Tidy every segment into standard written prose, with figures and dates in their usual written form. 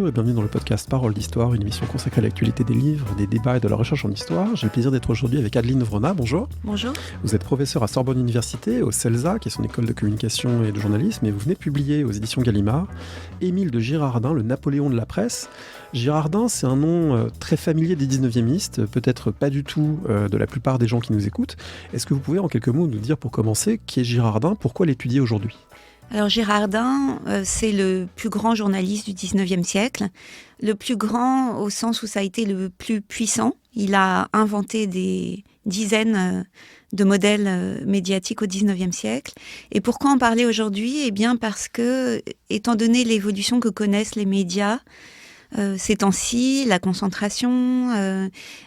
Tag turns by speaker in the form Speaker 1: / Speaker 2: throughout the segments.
Speaker 1: Bonjour et bienvenue dans le podcast Parole d'Histoire, une émission consacrée à l'actualité des livres, des débats et de la recherche en histoire. J'ai le plaisir d'être aujourd'hui avec Adeline Vrona. Bonjour.
Speaker 2: Bonjour.
Speaker 1: Vous êtes professeur à Sorbonne Université, au CELSA, qui est son école de communication et de journalisme, et vous venez de publier aux éditions Gallimard Émile de Girardin, le Napoléon de la presse. Girardin, c'est un nom très familier des 19e-istes, peut-être pas du tout de la plupart des gens qui nous écoutent. Est-ce que vous pouvez en quelques mots nous dire pour commencer qui est Girardin, pourquoi l'étudier aujourd'hui ?
Speaker 2: Alors Girardin, c'est le plus grand journaliste du 19e siècle. Le plus grand au sens où ça a été le plus puissant. Il a inventé des dizaines de modèles médiatiques au 19e siècle. Et pourquoi en parler aujourd'hui ? Eh bien parce que, étant donné l'évolution que connaissent les médias, ces temps-ci, la concentration,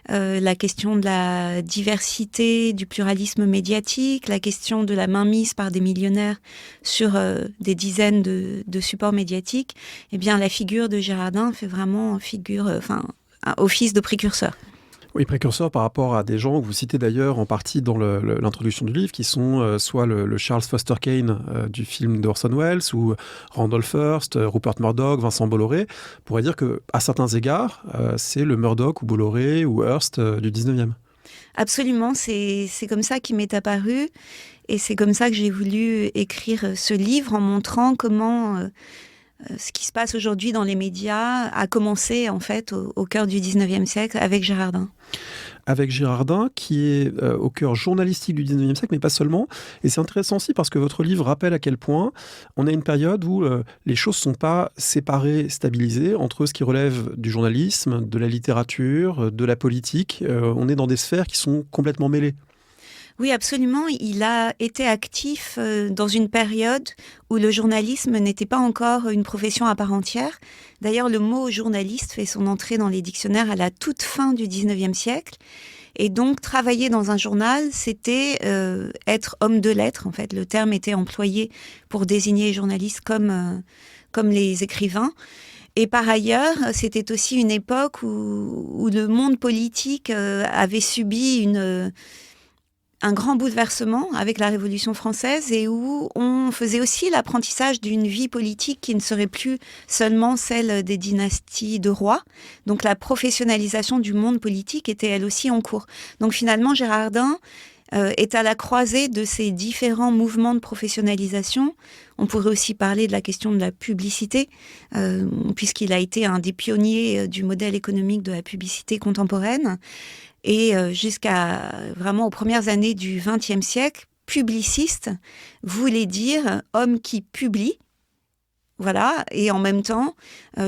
Speaker 2: la question de la diversité, du pluralisme médiatique, la question de la mainmise par des millionnaires sur des dizaines de supports médiatiques, eh bien la figure de Girardin fait vraiment office de précurseur.
Speaker 1: Oui, précurseur par rapport à des gens que vous citez d'ailleurs en partie dans l'introduction du livre, qui sont soit le Charles Foster Kane du film d'Orson Welles, ou Randolph Hearst, Rupert Murdoch, Vincent Bolloré. On pourrait dire qu'à certains égards, c'est le Murdoch ou Bolloré ou Hearst du 19e.
Speaker 2: Absolument, c'est comme ça qu'il m'est apparu, et c'est comme ça que j'ai voulu écrire ce livre en montrant comment ce qui se passe aujourd'hui dans les médias a commencé en fait au cœur du 19e siècle avec Girardin.
Speaker 1: Avec Girardin, qui est au cœur journalistique du 19e siècle, mais pas seulement. Et c'est intéressant aussi parce que votre livre rappelle à quel point on a une période où les choses ne sont pas séparées, stabilisées entre ce qui relève du journalisme, de la littérature, de la politique. On est dans des sphères qui sont complètement mêlées.
Speaker 2: Oui, absolument. Il a été actif dans une période où le journalisme n'était pas encore une profession à part entière. D'ailleurs, le mot journaliste fait son entrée dans les dictionnaires à la toute fin du 19e siècle. Et donc, travailler dans un journal, c'était être homme de lettres. En fait, le terme était employé pour désigner les journalistes comme les écrivains. Et par ailleurs, c'était aussi une époque où le monde politique avait subi un grand bouleversement avec la Révolution française et où on faisait aussi l'apprentissage d'une vie politique qui ne serait plus seulement celle des dynasties de rois. Donc la professionnalisation du monde politique était elle aussi en cours. Donc finalement, Girardin est à la croisée de ces différents mouvements de professionnalisation. On pourrait aussi parler de la question de la publicité, puisqu'il a été un des pionniers du modèle économique de la publicité contemporaine. Et jusqu'à vraiment aux premières années du XXe siècle, publiciste voulait dire homme qui publie. Voilà. Et en même temps,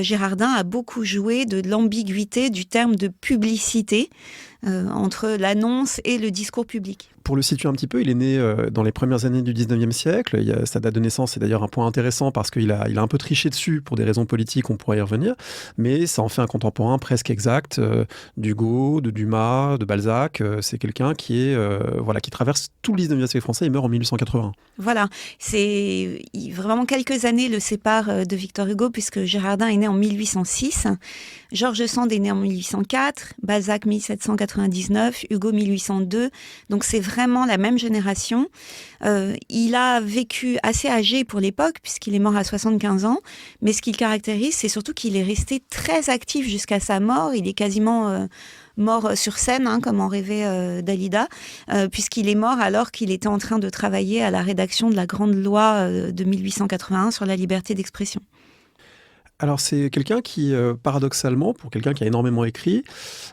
Speaker 2: Girardin a beaucoup joué de l'ambiguïté du terme de publicité entre l'annonce et le discours public.
Speaker 1: Pour le situer un petit peu, il est né dans les premières années du 19e siècle. Sa date de naissance est d'ailleurs un point intéressant parce qu'il a un peu triché dessus pour des raisons politiques, on pourrait y revenir. Mais ça en fait un contemporain presque exact d'Hugo, de Dumas, de Balzac. C'est quelqu'un qui traverse tout le 19e siècle français et meurt en 1881.
Speaker 2: Voilà, c'est vraiment quelques années le séparent de Victor Hugo puisque Girardin est né en 1806, George Sand est né en 1804, Balzac 1799, Hugo 1802, donc c'est vraiment la même génération. Il a vécu assez âgé pour l'époque puisqu'il est mort à 75 ans, mais ce qui le caractérise, c'est surtout qu'il est resté très actif jusqu'à sa mort. Il est quasiment mort sur scène, comme en rêvait Dalida, puisqu'il est mort alors qu'il était en train de travailler à la rédaction de la grande loi de 1881 sur la liberté d'expression.
Speaker 1: Alors c'est quelqu'un qui, paradoxalement, pour quelqu'un qui a énormément écrit,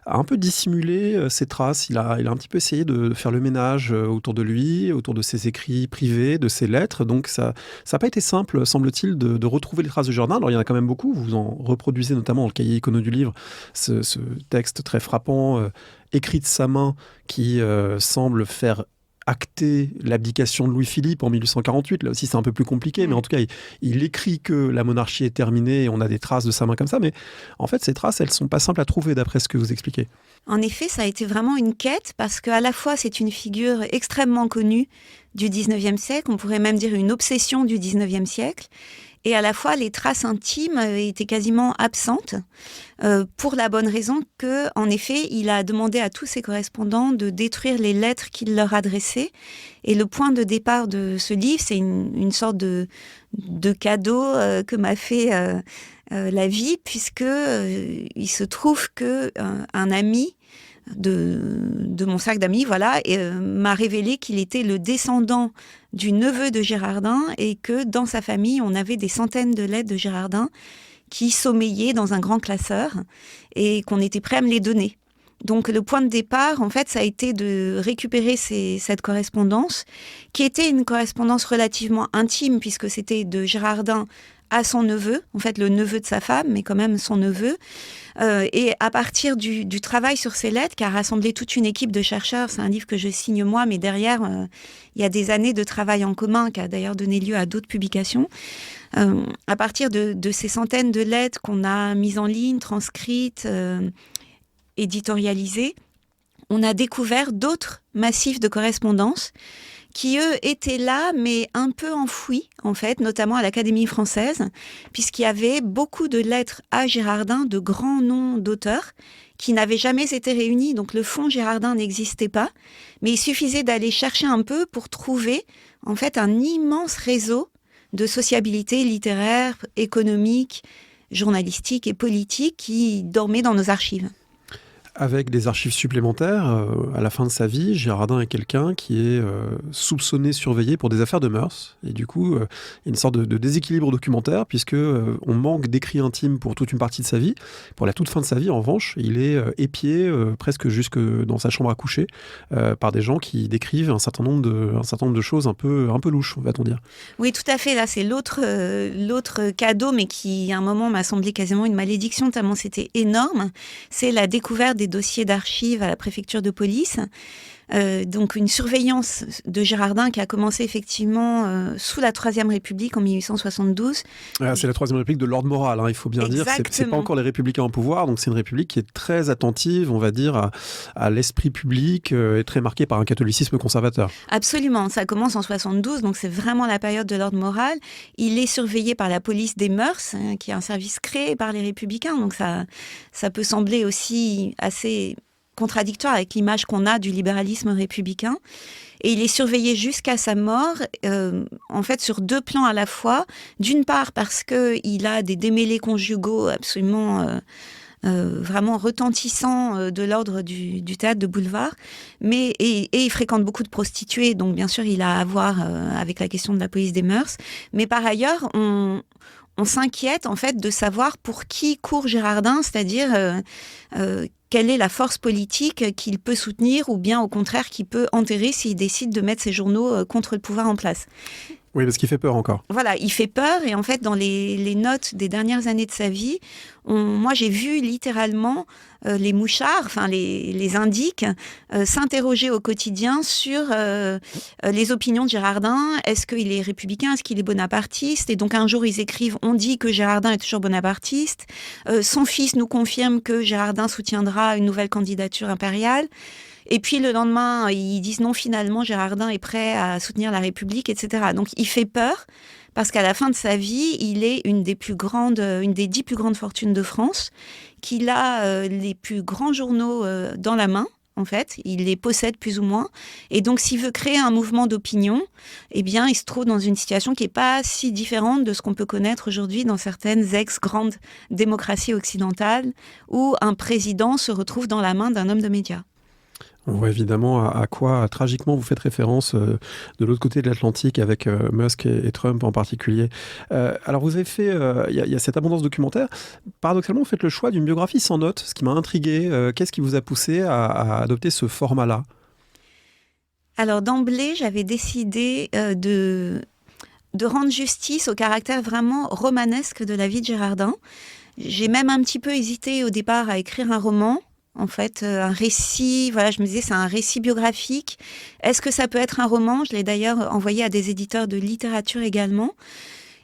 Speaker 1: a un peu dissimulé ses traces. Il a un petit peu essayé de faire le ménage autour de lui, autour de ses écrits privés, de ses lettres. Donc ça n'a pas été simple, semble-t-il, de retrouver les traces de Girardin. Alors il y en a quand même beaucoup. Vous en reproduisez notamment dans le cahier icono du livre ce texte très frappant, écrit de sa main, qui semble faire acter l'abdication de Louis-Philippe en 1848. Là aussi, c'est un peu plus compliqué, mais en tout cas, il écrit que la monarchie est terminée et on a des traces de sa main comme ça. Mais en fait, ces traces, elles ne sont pas simples à trouver, d'après ce que vous expliquez.
Speaker 2: En effet, ça a été vraiment une quête parce qu'à la fois, c'est une figure extrêmement connue du 19e siècle, on pourrait même dire une obsession du 19e siècle. Et à la fois, les traces intimes étaient quasiment absentes, pour la bonne raison que, en effet, il a demandé à tous ses correspondants de détruire les lettres qu'il leur adressait. Et le point de départ de ce livre, c'est une sorte de cadeau que m'a fait la vie, puisque il se trouve que un ami de mon cercle d'amis, voilà, m'a révélé qu'il était le descendant du neveu de Girardin et que dans sa famille, on avait des centaines de lettres de Girardin qui sommeillaient dans un grand classeur et qu'on était prêt à me les donner. Donc le point de départ, en fait, ça a été de récupérer cette correspondance, qui était une correspondance relativement intime, puisque c'était de Girardin à son neveu, en fait le neveu de sa femme, mais quand même son neveu. Et à partir du travail sur ces lettres, qui a rassemblé toute une équipe de chercheurs, c'est un livre que je signe moi, mais derrière, il y a des années de travail en commun, qui a d'ailleurs donné lieu à d'autres publications. À partir de ces centaines de lettres qu'on a mises en ligne, transcrites, éditorialisées, on a découvert d'autres massifs de correspondance qui, eux, étaient là, mais un peu enfouis, en fait, notamment à l'Académie française, puisqu'il y avait beaucoup de lettres à Girardin, de grands noms d'auteurs, qui n'avaient jamais été réunis. Donc le fonds Girardin n'existait pas, mais il suffisait d'aller chercher un peu pour trouver, en fait, un immense réseau de sociabilité littéraire, économique, journalistique et politique qui dormait dans nos archives.
Speaker 1: Avec des archives supplémentaires, à la fin de sa vie, Girardin est quelqu'un qui est soupçonné, surveillé pour des affaires de mœurs. Et du coup, il y a une sorte de déséquilibre documentaire, puisque on manque d'écrits intimes pour toute une partie de sa vie. Pour la toute fin de sa vie, en revanche, il est épié presque jusque dans sa chambre à coucher par des gens qui décrivent un certain nombre de choses un peu louches, va-t-on dire.
Speaker 2: Oui, tout à fait. Là, c'est l'autre cadeau, mais qui, à un moment, m'a semblé quasiment une malédiction, tellement c'était énorme. C'est la découverte des dossiers d'archives à la préfecture de police. Donc une surveillance de Girardin qui a commencé effectivement sous la Troisième République en 1872.
Speaker 1: C'est la Troisième République de l'ordre moral, il faut bien dire. C'est pas encore les républicains au pouvoir, donc c'est une république qui est très attentive, on va dire, à l'esprit public et très marquée par un catholicisme conservateur.
Speaker 2: Absolument, ça commence en 72, donc c'est vraiment la période de l'ordre moral. Il est surveillé par la police des mœurs, qui est un service créé par les républicains, donc ça peut sembler aussi assez contradictoire avec l'image qu'on a du libéralisme républicain. Et il est surveillé jusqu'à sa mort, en fait, sur deux plans à la fois. D'une part, parce qu'il a des démêlés conjugaux absolument vraiment retentissants de l'ordre du théâtre de boulevard, et il fréquente beaucoup de prostituées, donc bien sûr, il a à voir avec la question de la police des mœurs. Mais par ailleurs, on s'inquiète en fait de savoir pour qui court Girardin, c'est-à-dire quelle est la force politique qu'il peut soutenir ou bien au contraire qu'il peut enterrer s'il décide de mettre ses journaux contre le pouvoir en place.
Speaker 1: Oui, parce qu'il fait peur encore.
Speaker 2: Voilà, il fait peur et en fait dans les notes des dernières années de sa vie, moi j'ai vu littéralement les mouchards, enfin les indiques, s'interroger au quotidien sur les opinions de Girardin. Est-ce qu'il est républicain? Est-ce qu'il est bonapartiste? Et donc un jour ils écrivent: on dit que Girardin est toujours bonapartiste. Son fils nous confirme que Girardin soutiendra une nouvelle candidature impériale. Et puis le lendemain, ils disent non, finalement, Girardin est prêt à soutenir la République, etc. Donc il fait peur parce qu'à la fin de sa vie, il est une des 10 plus grandes fortunes de France, qu'il a les plus grands journaux dans la main. En fait, il les possède plus ou moins. Et donc, s'il veut créer un mouvement d'opinion, eh bien, il se trouve dans une situation qui n'est pas si différente de ce qu'on peut connaître aujourd'hui dans certaines ex-grandes démocraties occidentales, où un président se retrouve dans la main d'un homme de médias.
Speaker 1: On voit évidemment à quoi tragiquement vous faites référence de l'autre côté de l'Atlantique avec Musk et Trump en particulier. Alors vous avez fait, il y a cette abondance documentaire. Paradoxalement, vous faites le choix d'une biographie sans notes, ce qui m'a intrigué. Qu'est-ce qui vous a poussé à adopter ce format-là ?
Speaker 2: Alors d'emblée, j'avais décidé de rendre justice au caractère vraiment romanesque de la vie de Girardin. J'ai même un petit peu hésité au départ à écrire un roman. En fait, un récit, voilà, je me disais, c'est un récit biographique. Est-ce que ça peut être un roman? Je l'ai d'ailleurs envoyé à des éditeurs de littérature également.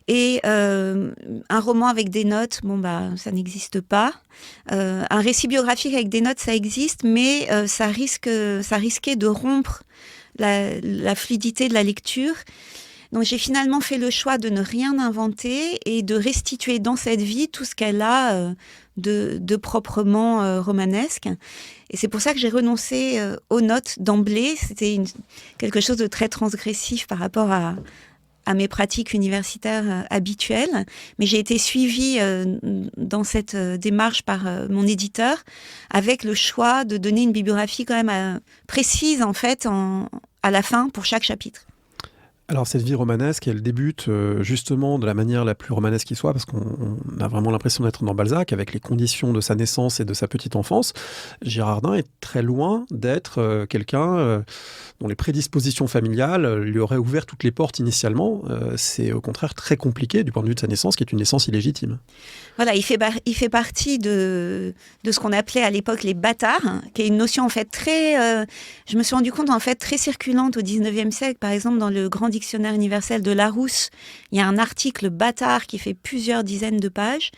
Speaker 2: Et un roman avec des notes, ça n'existe pas. Un récit biographique avec des notes, ça existe, mais ça risquait de rompre la fluidité de la lecture. Donc j'ai finalement fait le choix de ne rien inventer et de restituer dans cette vie tout ce qu'elle a de proprement romanesque. Et c'est pour ça que j'ai renoncé aux notes d'emblée. C'était quelque chose de très transgressif par rapport à à mes pratiques universitaires habituelles, mais j'ai été suivie dans cette démarche par mon éditeur, avec le choix de donner une bibliographie quand même précise en fait à la fin pour chaque chapitre.
Speaker 1: Alors cette vie romanesque, elle débute justement de la manière la plus romanesque qui soit, parce qu'on a vraiment l'impression d'être dans Balzac, avec les conditions de sa naissance et de sa petite enfance. Girardin est très loin d'être quelqu'un dont les prédispositions familiales lui auraient ouvert toutes les portes initialement. C'est au contraire très compliqué du point de vue de sa naissance, qui est une naissance illégitime.
Speaker 2: Voilà, il fait partie de ce qu'on appelait à l'époque les bâtards, hein, qui est une notion en fait très, je me suis rendu compte en fait très circulante au 19e siècle. Par exemple, dans le Grand Dictionnaire universel de Larousse, il y a un article bâtard qui fait plusieurs dizaines de pages,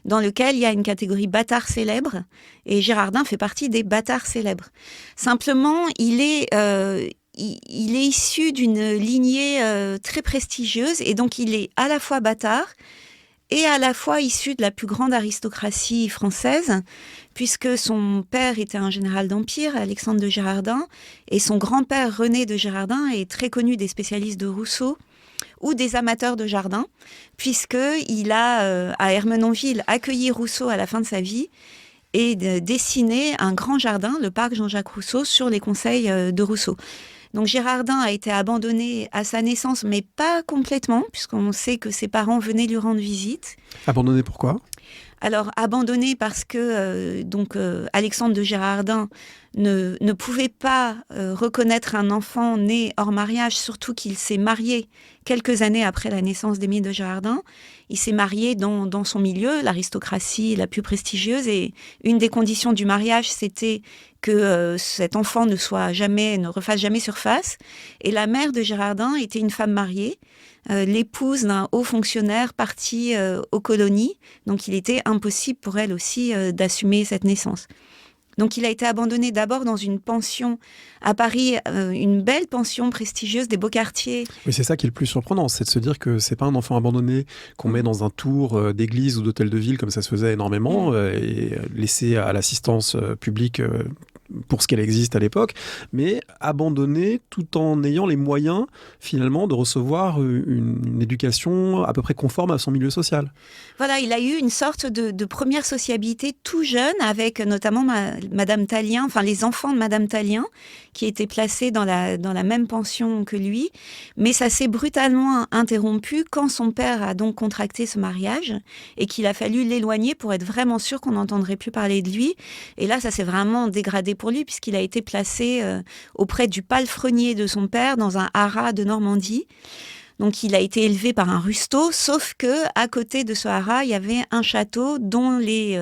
Speaker 2: dans lequel il y a une catégorie bâtard célèbre, et Girardin fait partie des bâtards célèbres. Simplement, il est issu d'une lignée très prestigieuse, et donc il est à la fois bâtard et à la fois issu de la plus grande aristocratie française, puisque son père était un général d'Empire, Alexandre de Girardin, et son grand-père René de Girardin est très connu des spécialistes de Rousseau ou des amateurs de jardin, puisqu'il a, à Ermenonville, accueilli Rousseau à la fin de sa vie et dessiné un grand jardin, le parc Jean-Jacques Rousseau, sur les conseils de Rousseau. Donc Girardin a été abandonné à sa naissance, mais pas complètement, puisqu'on sait que ses parents venaient lui rendre visite.
Speaker 1: Abandonné pourquoi ?
Speaker 2: Alors, abandonné parce que Alexandre de Girardin ne pouvait pas reconnaître un enfant né hors mariage, surtout qu'il s'est marié quelques années après la naissance d'Émile de Girardin. Il s'est marié dans son milieu, l'aristocratie la plus prestigieuse, et une des conditions du mariage, c'était que cet enfant ne refasse jamais surface. Et la mère de Girardin était une femme mariée, l'épouse d'un haut fonctionnaire parti aux colonies. Donc il était impossible pour elle aussi d'assumer cette naissance. Donc il a été abandonné d'abord dans une pension à Paris, une belle pension prestigieuse des beaux quartiers.
Speaker 1: Oui, c'est ça qui est le plus surprenant, c'est de se dire que c'est pas un enfant abandonné qu'on met dans un tour d'église ou d'hôtel de ville, comme ça se faisait énormément, et laissé à l'assistance publique pour ce qu'elle existe à l'époque, mais abandonné tout en ayant les moyens finalement de recevoir une éducation à peu près conforme à son milieu social.
Speaker 2: Voilà, il a eu une sorte de première sociabilité tout jeune avec notamment Madame Tallien, enfin les enfants de Madame Tallien qui étaient placés dans la même pension que lui, mais ça s'est brutalement interrompu quand son père a donc contracté ce mariage et qu'il a fallu l'éloigner pour être vraiment sûr qu'on n'entendrait plus parler de lui. Et là, ça s'est vraiment dégradé pour lui puisqu'il a été placé auprès du palefrenier de son père dans un haras de Normandie. Donc il a été élevé par un rustaud, sauf que à côté de ce haras, il y avait un château dont les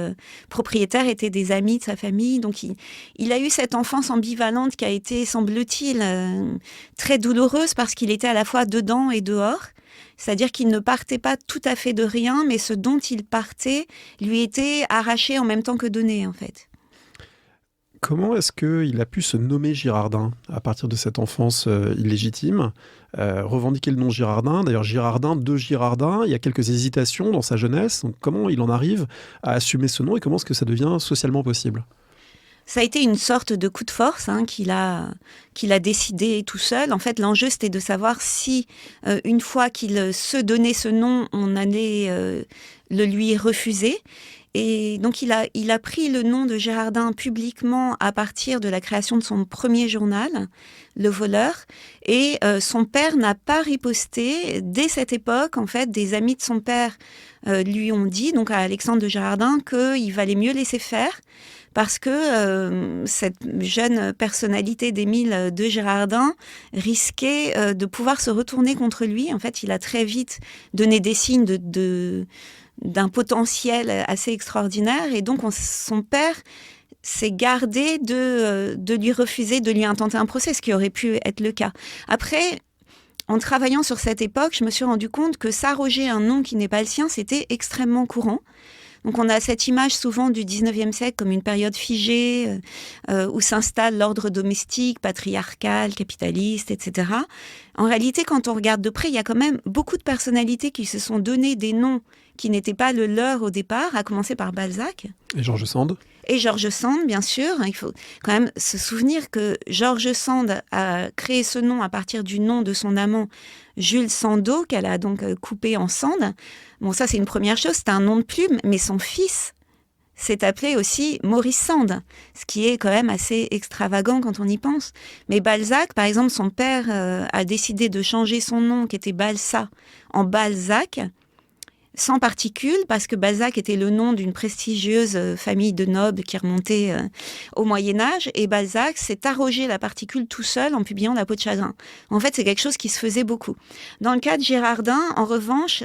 Speaker 2: propriétaires étaient des amis de sa famille. Donc il a eu cette enfance ambivalente qui a été, semble-t-il, très douloureuse parce qu'il était à la fois dedans et dehors. C'est-à-dire qu'il ne partait pas tout à fait de rien, mais ce dont il partait lui était arraché en même temps que donné, en fait.
Speaker 1: Comment est-ce qu'il a pu se nommer Girardin à partir de cette enfance illégitime, revendiquer le nom Girardin, d'ailleurs Girardin de Girardin, il y a quelques hésitations dans sa jeunesse, donc comment il en arrive à assumer ce nom et comment est-ce que ça devient socialement possible ?
Speaker 2: Ça a été une sorte de coup de force qu'il a décidé tout seul. En fait, l'enjeu, c'était de savoir si, une fois qu'il se donnait ce nom, on allait le lui refuser. Et donc, il a pris le nom de Girardin publiquement à partir de la création de son premier journal, Le Voleur. Et son père n'a pas riposté. Dès cette époque, en fait, des amis de son père lui ont dit, donc à Alexandre de Girardin, qu'il valait mieux laisser faire. Parce que cette jeune personnalité d'Émile de Girardin risquait de pouvoir se retourner contre lui. En fait, il a très vite donné des signes d'un potentiel assez extraordinaire. Et donc, son père s'est gardé de lui refuser, de lui intenter un procès, ce qui aurait pu être le cas. Après, en travaillant sur cette époque, je me suis rendu compte que s'arroger un nom qui n'est pas le sien, c'était extrêmement courant. Donc on a cette image souvent du 19e siècle comme une période figée où s'installe l'ordre domestique, patriarcal, capitaliste, etc. En réalité, quand on regarde de près, il y a quand même beaucoup de personnalités qui se sont donné des noms qui n'étaient pas le leur au départ, à commencer par Balzac.
Speaker 1: Et George Sand ?
Speaker 2: Et George Sand, bien sûr. Il faut quand même se souvenir que George Sand a créé ce nom à partir du nom de son amant Jules Sandeau, qu'elle a donc coupé en Sand. Bon, ça, c'est une première chose. C'est un nom de plume, mais son fils s'est appelé aussi Maurice Sand, ce qui est quand même assez extravagant quand on y pense. Mais Balzac, par exemple, son père a décidé de changer son nom, qui était Balsa, en Balzac, sans particule, parce que Balzac était le nom d'une prestigieuse famille de nobles qui remontait au Moyen-Âge, et Balzac s'est arrogé la particule tout seul en publiant La peau de chagrin. En fait, c'est quelque chose qui se faisait beaucoup. Dans le cas de Girardin, en revanche,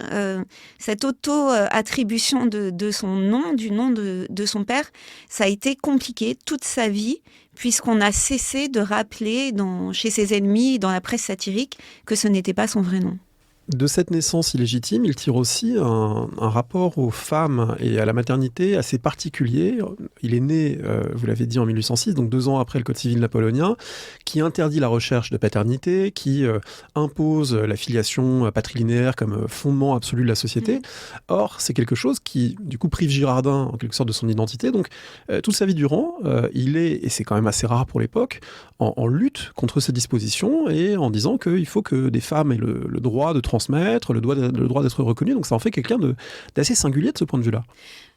Speaker 2: cette auto-attribution de son nom, du nom de son père, ça a été compliqué toute sa vie, puisqu'on a cessé de rappeler chez ses ennemis, dans la presse satirique, que ce n'était pas son vrai nom.
Speaker 1: De cette naissance illégitime, il tire aussi un rapport aux femmes et à la maternité assez particulier. Il est né, vous l'avez dit, en 1806, donc 2 ans après le Code civil napoléonien, qui interdit la recherche de paternité, qui impose la filiation patrilinéaire comme fondement absolu de la société. Or, c'est quelque chose qui, du coup, prive Girardin en quelque sorte de son identité. Donc, toute sa vie durant, il est, et c'est quand même assez rare pour l'époque, en lutte contre ces dispositions et en disant qu'il faut que des femmes aient le droit de transmettre, le droit d'être reconnu. Donc ça en fait quelqu'un d'assez singulier de ce point de vue-là.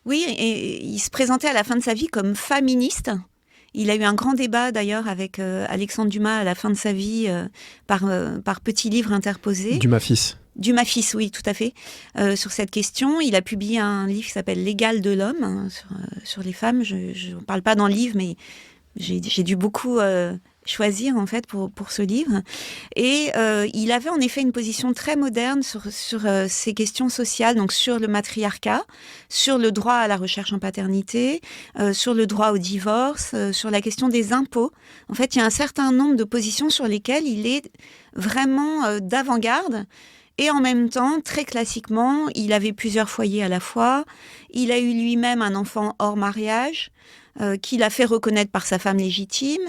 Speaker 2: Oui, et il se présentait à la fin de sa vie comme féministe. Il a eu un grand débat d'ailleurs avec Alexandre Dumas à la fin de sa vie par petits livres interposés.
Speaker 1: Dumas-fils.
Speaker 2: Dumas-fils, oui, tout à fait, sur cette question. Il a publié un livre qui s'appelle L'égal de l'homme, hein, sur les femmes. Je ne parle pas dans le livre, mais j'ai dû beaucoup choisir en fait pour ce livre. Et il avait en effet une position très moderne sur ces questions sociales, donc sur le matriarcat, sur le droit à la recherche en paternité, sur le droit au divorce, sur la question des impôts. En fait, il y a un certain nombre de positions sur lesquelles il est vraiment d'avant-garde. Et en même temps, très classiquement, il avait plusieurs foyers à la fois. Il a eu lui-même un enfant hors mariage, qu'il a fait reconnaître par sa femme légitime.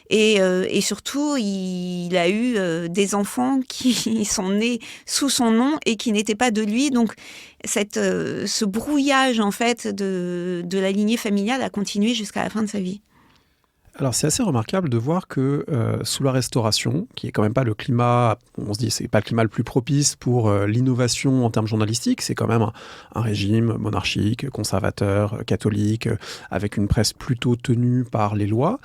Speaker 2: Et surtout, il a eu des enfants qui sont nés sous son nom et qui n'étaient pas de lui. Donc, ce brouillage, en fait, de la lignée familiale a continué jusqu'à la fin de sa vie.
Speaker 1: Alors c'est assez remarquable de voir que sous la Restauration, qui est quand même pas le climat, on se dit c'est pas le climat le plus propice pour l'innovation en termes journalistiques, c'est quand même un régime monarchique, conservateur, catholique, avec une presse plutôt tenue par les lois.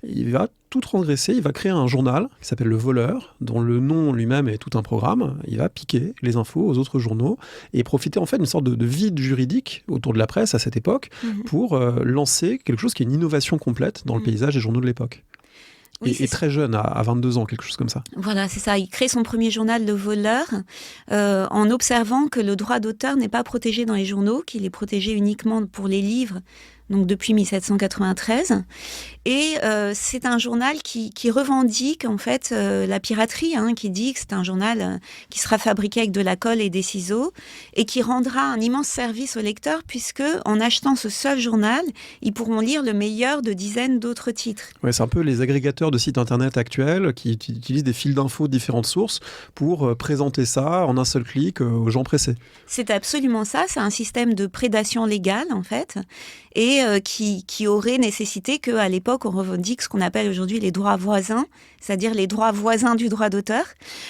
Speaker 1: Il va tout transgresser, il va créer un journal qui s'appelle Le Voleur, dont le nom lui-même est tout un programme. Il va piquer les infos aux autres journaux et profiter en fait d'une sorte de vide juridique autour de la presse à cette époque pour lancer quelque chose qui est une innovation complète dans le paysage des journaux de l'époque. Oui, et très jeune, à 22 ans, quelque chose comme ça.
Speaker 2: Voilà, c'est ça. Il crée son premier journal, Le Voleur, en observant que le droit d'auteur n'est pas protégé dans les journaux, qu'il est protégé uniquement pour les livres, donc depuis 1793. Et c'est un journal qui revendique en fait la piraterie, qui dit que c'est un journal qui sera fabriqué avec de la colle et des ciseaux et qui rendra un immense service aux lecteurs puisque en achetant ce seul journal, ils pourront lire le meilleur de dizaines d'autres titres.
Speaker 1: Ouais, c'est un peu les agrégateurs de sites internet actuels qui utilisent des fils d'infos de différentes sources pour présenter ça en un seul clic aux gens pressés.
Speaker 2: C'est absolument ça, c'est un système de prédation légale en fait et qui aurait nécessité qu'à l'époque on revendique ce qu'on appelle aujourd'hui les droits voisins, c'est-à-dire les droits voisins du droit d'auteur.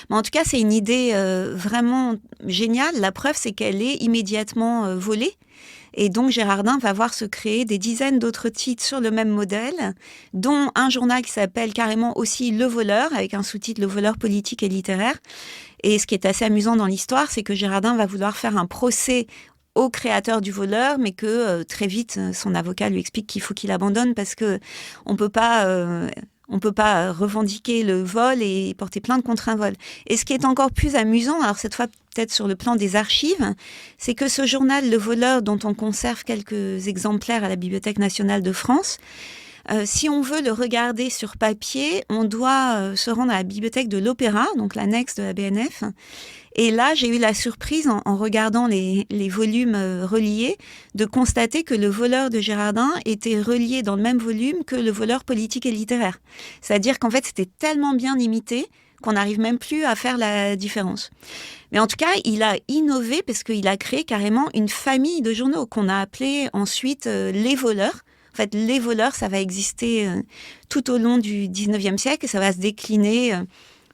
Speaker 2: Mais en tout cas, c'est une idée vraiment géniale. La preuve, c'est qu'elle est immédiatement volée. Et donc, Girardin va voir se créer des dizaines d'autres titres sur le même modèle, dont un journal qui s'appelle carrément aussi Le Voleur, avec un sous-titre Le Voleur politique et littéraire. Et ce qui est assez amusant dans l'histoire, c'est que Girardin va vouloir faire un procès au créateur du Voleur, mais que très vite, son avocat lui explique qu'il faut qu'il abandonne parce que on peut pas revendiquer le vol et porter plainte contre un vol. Et ce qui est encore plus amusant, alors cette fois peut-être sur le plan des archives, c'est que ce journal Le Voleur, dont on conserve quelques exemplaires à la Bibliothèque nationale de France, si on veut le regarder sur papier, on doit se rendre à la bibliothèque de l'Opéra, donc l'annexe de la BNF. Et là, j'ai eu la surprise, en regardant les volumes reliés, de constater que Le Voleur de Girardin était relié dans le même volume que Le Voleur politique et littéraire. C'est-à-dire qu'en fait, c'était tellement bien imité qu'on n'arrive même plus à faire la différence. Mais en tout cas, il a innové parce qu'il a créé carrément une famille de journaux qu'on a appelé ensuite les voleurs, En fait, les voleurs, ça va exister tout au long du 19e siècle et ça va se décliner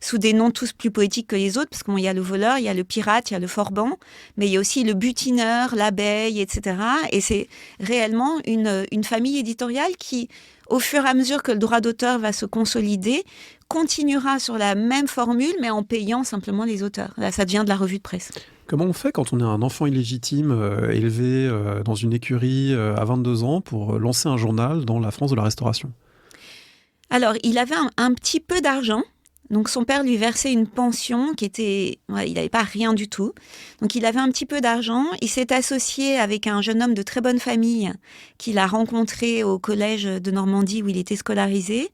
Speaker 2: sous des noms tous plus poétiques que les autres, parce qu'il y a le voleur, il y a le pirate, il y a le forban, mais il y a aussi le butineur, l'abeille, etc. Et c'est réellement une famille éditoriale qui, au fur et à mesure que le droit d'auteur va se consolider, continuera sur la même formule, mais en payant simplement les auteurs. Là, ça devient de la revue de presse.
Speaker 1: Comment on fait quand on est un enfant illégitime élevé dans une écurie à 22 ans pour lancer un journal dans la France de la Restauration ?
Speaker 2: Alors, il avait un petit peu d'argent. Donc, son père lui versait une pension qui était... il n'avait pas rien du tout. Donc, il avait un petit peu d'argent. Il s'est associé avec un jeune homme de très bonne famille qu'il a rencontré au collège de Normandie où il était scolarisé.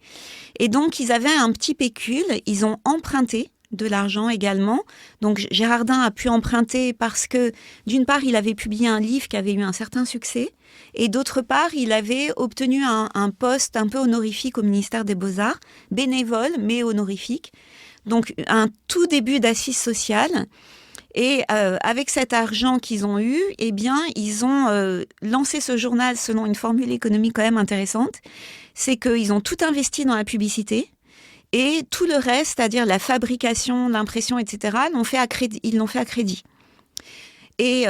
Speaker 2: Et donc, ils avaient un petit pécule. Ils ont emprunté de l'argent également. Donc, Gérardin a pu emprunter parce que, d'une part, il avait publié un livre qui avait eu un certain succès. Et d'autre part, il avait obtenu un poste un peu honorifique au ministère des Beaux-Arts, bénévole mais honorifique. Donc un tout début d'assises sociales. Et avec cet argent qu'ils ont eu, eh bien, ils ont lancé ce journal selon une formule économique quand même intéressante. C'est qu'ils ont tout investi dans la publicité. Et tout le reste, c'est-à-dire la fabrication, l'impression, etc., ils l'ont fait à crédit. Et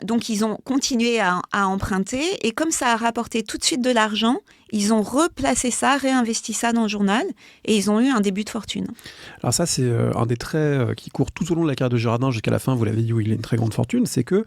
Speaker 2: donc, ils ont continué à emprunter. Et comme ça a rapporté tout de suite de l'argent, ils ont replacé ça, réinvesti ça dans le journal. Et ils ont eu un début de fortune.
Speaker 1: Alors ça, c'est un des traits qui court tout au long de la carrière de Gérardin jusqu'à la fin. Vous l'avez dit, où il a une très grande fortune. C'est que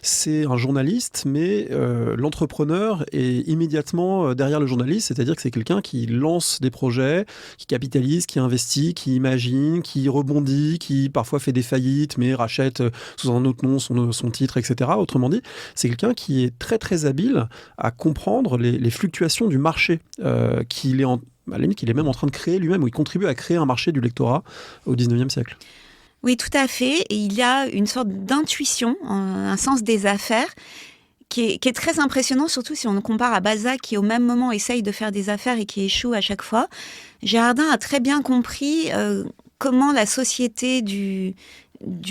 Speaker 1: c'est un journaliste, mais l'entrepreneur est immédiatement derrière le journaliste. C'est-à-dire que c'est quelqu'un qui lance des projets, qui capitalise, qui investit, qui imagine, qui rebondit, qui parfois fait des faillites, mais rachète sous un autre nom son titre, etc. Autrement dit, c'est quelqu'un qui est très très habile à comprendre les fluctuations du marché qu'il est à la limite, il est même en train de créer lui-même, ou il contribue à créer un marché du lectorat au 19e siècle.
Speaker 2: Oui, tout à fait. Et il y a une sorte d'intuition, un sens des affaires qui est très impressionnant, surtout si on le compare à Balzac, qui au même moment essaye de faire des affaires et qui échoue à chaque fois. Gérardin a très bien compris comment la société du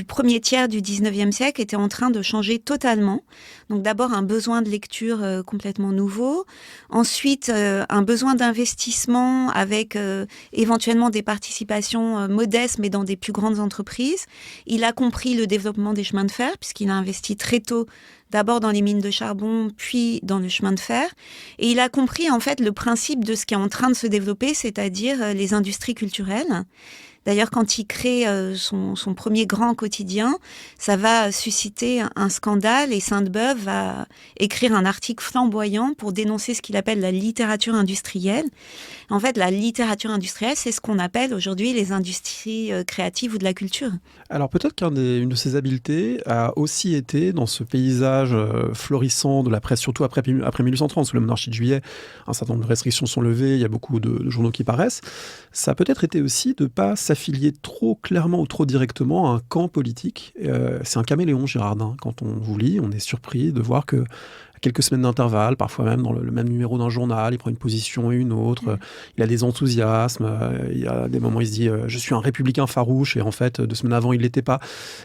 Speaker 2: premier tiers du 19e siècle était en train de changer totalement. Donc d'abord un besoin de lecture complètement nouveau, ensuite un besoin d'investissement avec éventuellement des participations modestes mais dans des plus grandes entreprises. Il a compris le développement des chemins de fer puisqu'il a investi très tôt d'abord dans les mines de charbon, puis dans le chemin de fer. Et il a compris en fait le principe de ce qui est en train de se développer, c'est-à-dire les industries culturelles. D'ailleurs, quand il crée son premier grand quotidien, ça va susciter un scandale et Sainte-Beuve va écrire un article flamboyant pour dénoncer ce qu'il appelle la littérature industrielle. En fait, la littérature industrielle, c'est ce qu'on appelle aujourd'hui les industries créatives ou de la culture.
Speaker 1: Alors peut-être qu'une de ses habiletés a aussi été dans ce paysage florissant de la presse, surtout après 1830, sous la monarchie de Juillet, un certain nombre de restrictions sont levées, il y a beaucoup de journaux qui paraissent. Ça a peut-être été aussi de ne pas s'affilier trop clairement ou trop directement à un camp politique. C'est un caméléon, Girardin. Quand on vous lit, on est surpris de voir que quelques semaines d'intervalle, parfois même dans le même numéro d'un journal, il prend une position et une autre, il a des enthousiasmes, il y a des moments où il se dit « je suis un républicain farouche » et en fait, 2 semaines avant, il ne l'était pas.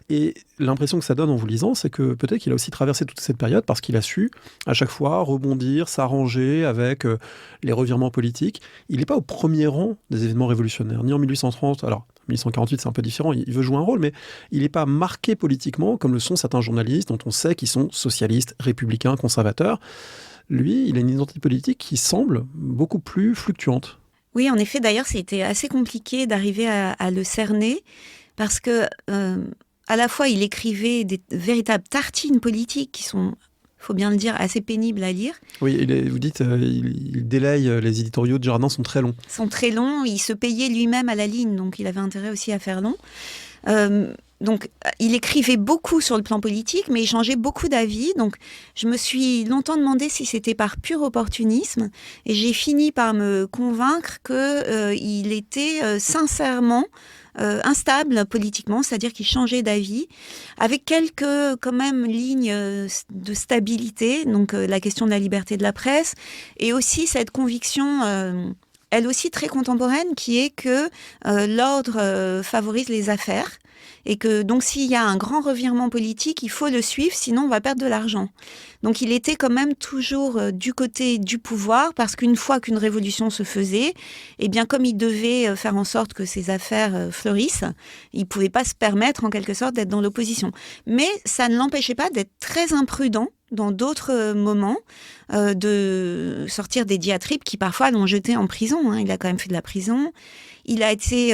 Speaker 1: Et l'impression que ça donne en vous lisant, c'est que peut-être qu'il a aussi traversé toute cette période parce qu'il a su à chaque fois rebondir, s'arranger avec les revirements politiques. Il n'est pas au premier rang des événements révolutionnaires, ni en 1830, alors 1848, c'est un peu différent, il veut jouer un rôle, mais il n'est pas marqué politiquement comme le sont certains journalistes dont on sait qu'ils sont socialistes, républicains, conservateurs. Lui, il a une identité politique qui semble beaucoup plus fluctuante.
Speaker 2: Oui, en effet, d'ailleurs, c'était assez compliqué d'arriver à le cerner parce que, à la fois, il écrivait des véritables tartines politiques qui sont, faut bien le dire, assez pénibles à lire.
Speaker 1: Oui, vous dites, il délaye, les éditoriaux de Girardin sont très longs.
Speaker 2: Sont très longs, il se payait lui-même à la ligne, donc il avait intérêt aussi à faire long. Donc, il écrivait beaucoup sur le plan politique, mais il changeait beaucoup d'avis. Donc, je me suis longtemps demandé si c'était par pur opportunisme. Et j'ai fini par me convaincre qu'il était sincèrement instable politiquement, c'est-à-dire qu'il changeait d'avis, avec quelques quand même lignes de stabilité, donc la question de la liberté de la presse, et aussi cette conviction elle aussi très contemporaine, qui est que l'ordre favorise les affaires. et que donc s'il y a un grand revirement politique, il faut le suivre, sinon on va perdre de l'argent. Donc il était quand même toujours du côté du pouvoir, parce qu'une fois qu'une révolution se faisait, eh bien comme il devait faire en sorte que ses affaires fleurissent, il ne pouvait pas se permettre en quelque sorte d'être dans l'opposition. Mais ça ne l'empêchait pas d'être très imprudent dans d'autres moments, de sortir des diatribes qui parfois l'ont jeté en prison. Il a quand même fait de la prison. Il a été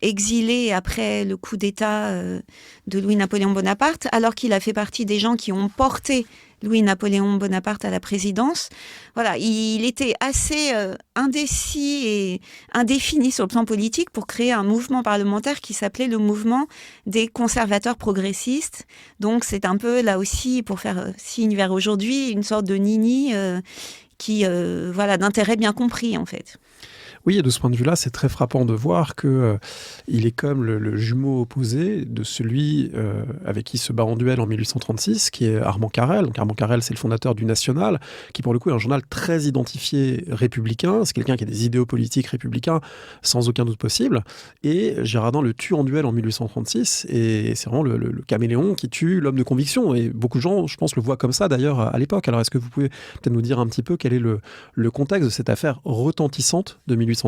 Speaker 2: exilé après le coup d'État de Louis-Napoléon Bonaparte, alors qu'il a fait partie des gens qui ont porté Louis-Napoléon Bonaparte à la présidence. Voilà, il était assez indécis et indéfini sur le plan politique pour créer un mouvement parlementaire qui s'appelait le mouvement des conservateurs progressistes. Donc c'est un peu, là aussi, pour faire signe vers aujourd'hui, une sorte de nini d'intérêt bien compris, en fait.
Speaker 1: Oui, et de ce point de vue-là, c'est très frappant de voir qu'il est comme le jumeau opposé de celui avec qui se bat en duel en 1836, qui est Armand Carrel. Donc Armand Carrel, c'est le fondateur du National, qui pour le coup est un journal très identifié républicain. C'est quelqu'un qui a des idéaux politiques républicains sans aucun doute possible. Et Girardin le tue en duel en 1836, et c'est vraiment le caméléon qui tue l'homme de conviction. Et beaucoup de gens, je pense, le voient comme ça d'ailleurs à l'époque. Alors est-ce que vous pouvez peut-être nous dire un petit peu quel est le contexte de cette affaire retentissante de 1836?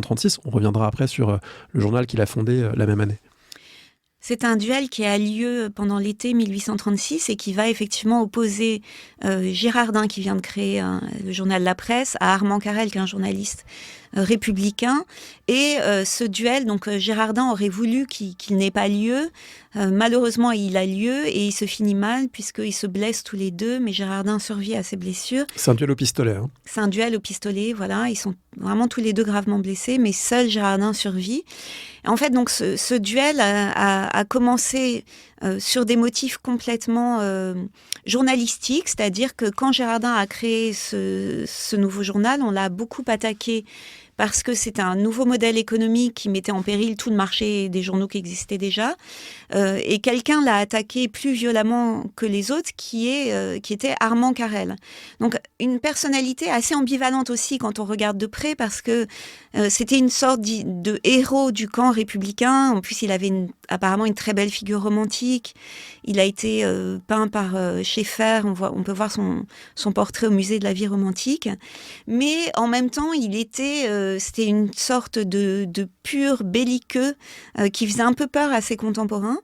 Speaker 1: On reviendra après sur le journal qu'il a fondé la même année.
Speaker 2: C'est un duel qui a lieu pendant l'été 1836 et qui va effectivement opposer Girardin, qui vient de créer le journal La Presse, à Armand Carrel, qui est un journaliste républicain. Et ce duel, donc Girardin aurait voulu qu'il n'ait pas lieu. Malheureusement, il a lieu et il se finit mal puisqu'ils se blessent tous les deux, mais Girardin survit à ses blessures.
Speaker 1: C'est un duel au pistolet.
Speaker 2: C'est un duel au pistolet, voilà. Ils sont vraiment tous les deux gravement blessés, mais seul Girardin survit. En fait, donc, ce duel a commencé sur des motifs complètement journalistiques, c'est-à-dire que quand Girardin a créé ce nouveau journal, on l'a beaucoup attaqué parce que c'était un nouveau modèle économique qui mettait en péril tout le marché des journaux qui existaient déjà. Et quelqu'un l'a attaqué plus violemment que les autres, qui était Armand Carrel. Donc, une personnalité assez ambivalente aussi quand on regarde de près, parce que c'était une sorte de héros du camp républicain. En plus, il avait apparemment une très belle figure romantique. Il a été peint par Schaeffer. On peut voir son portrait au musée de la vie romantique. Mais en même temps, c'était une sorte de pur belliqueux qui faisait un peu peur à ses contemporains.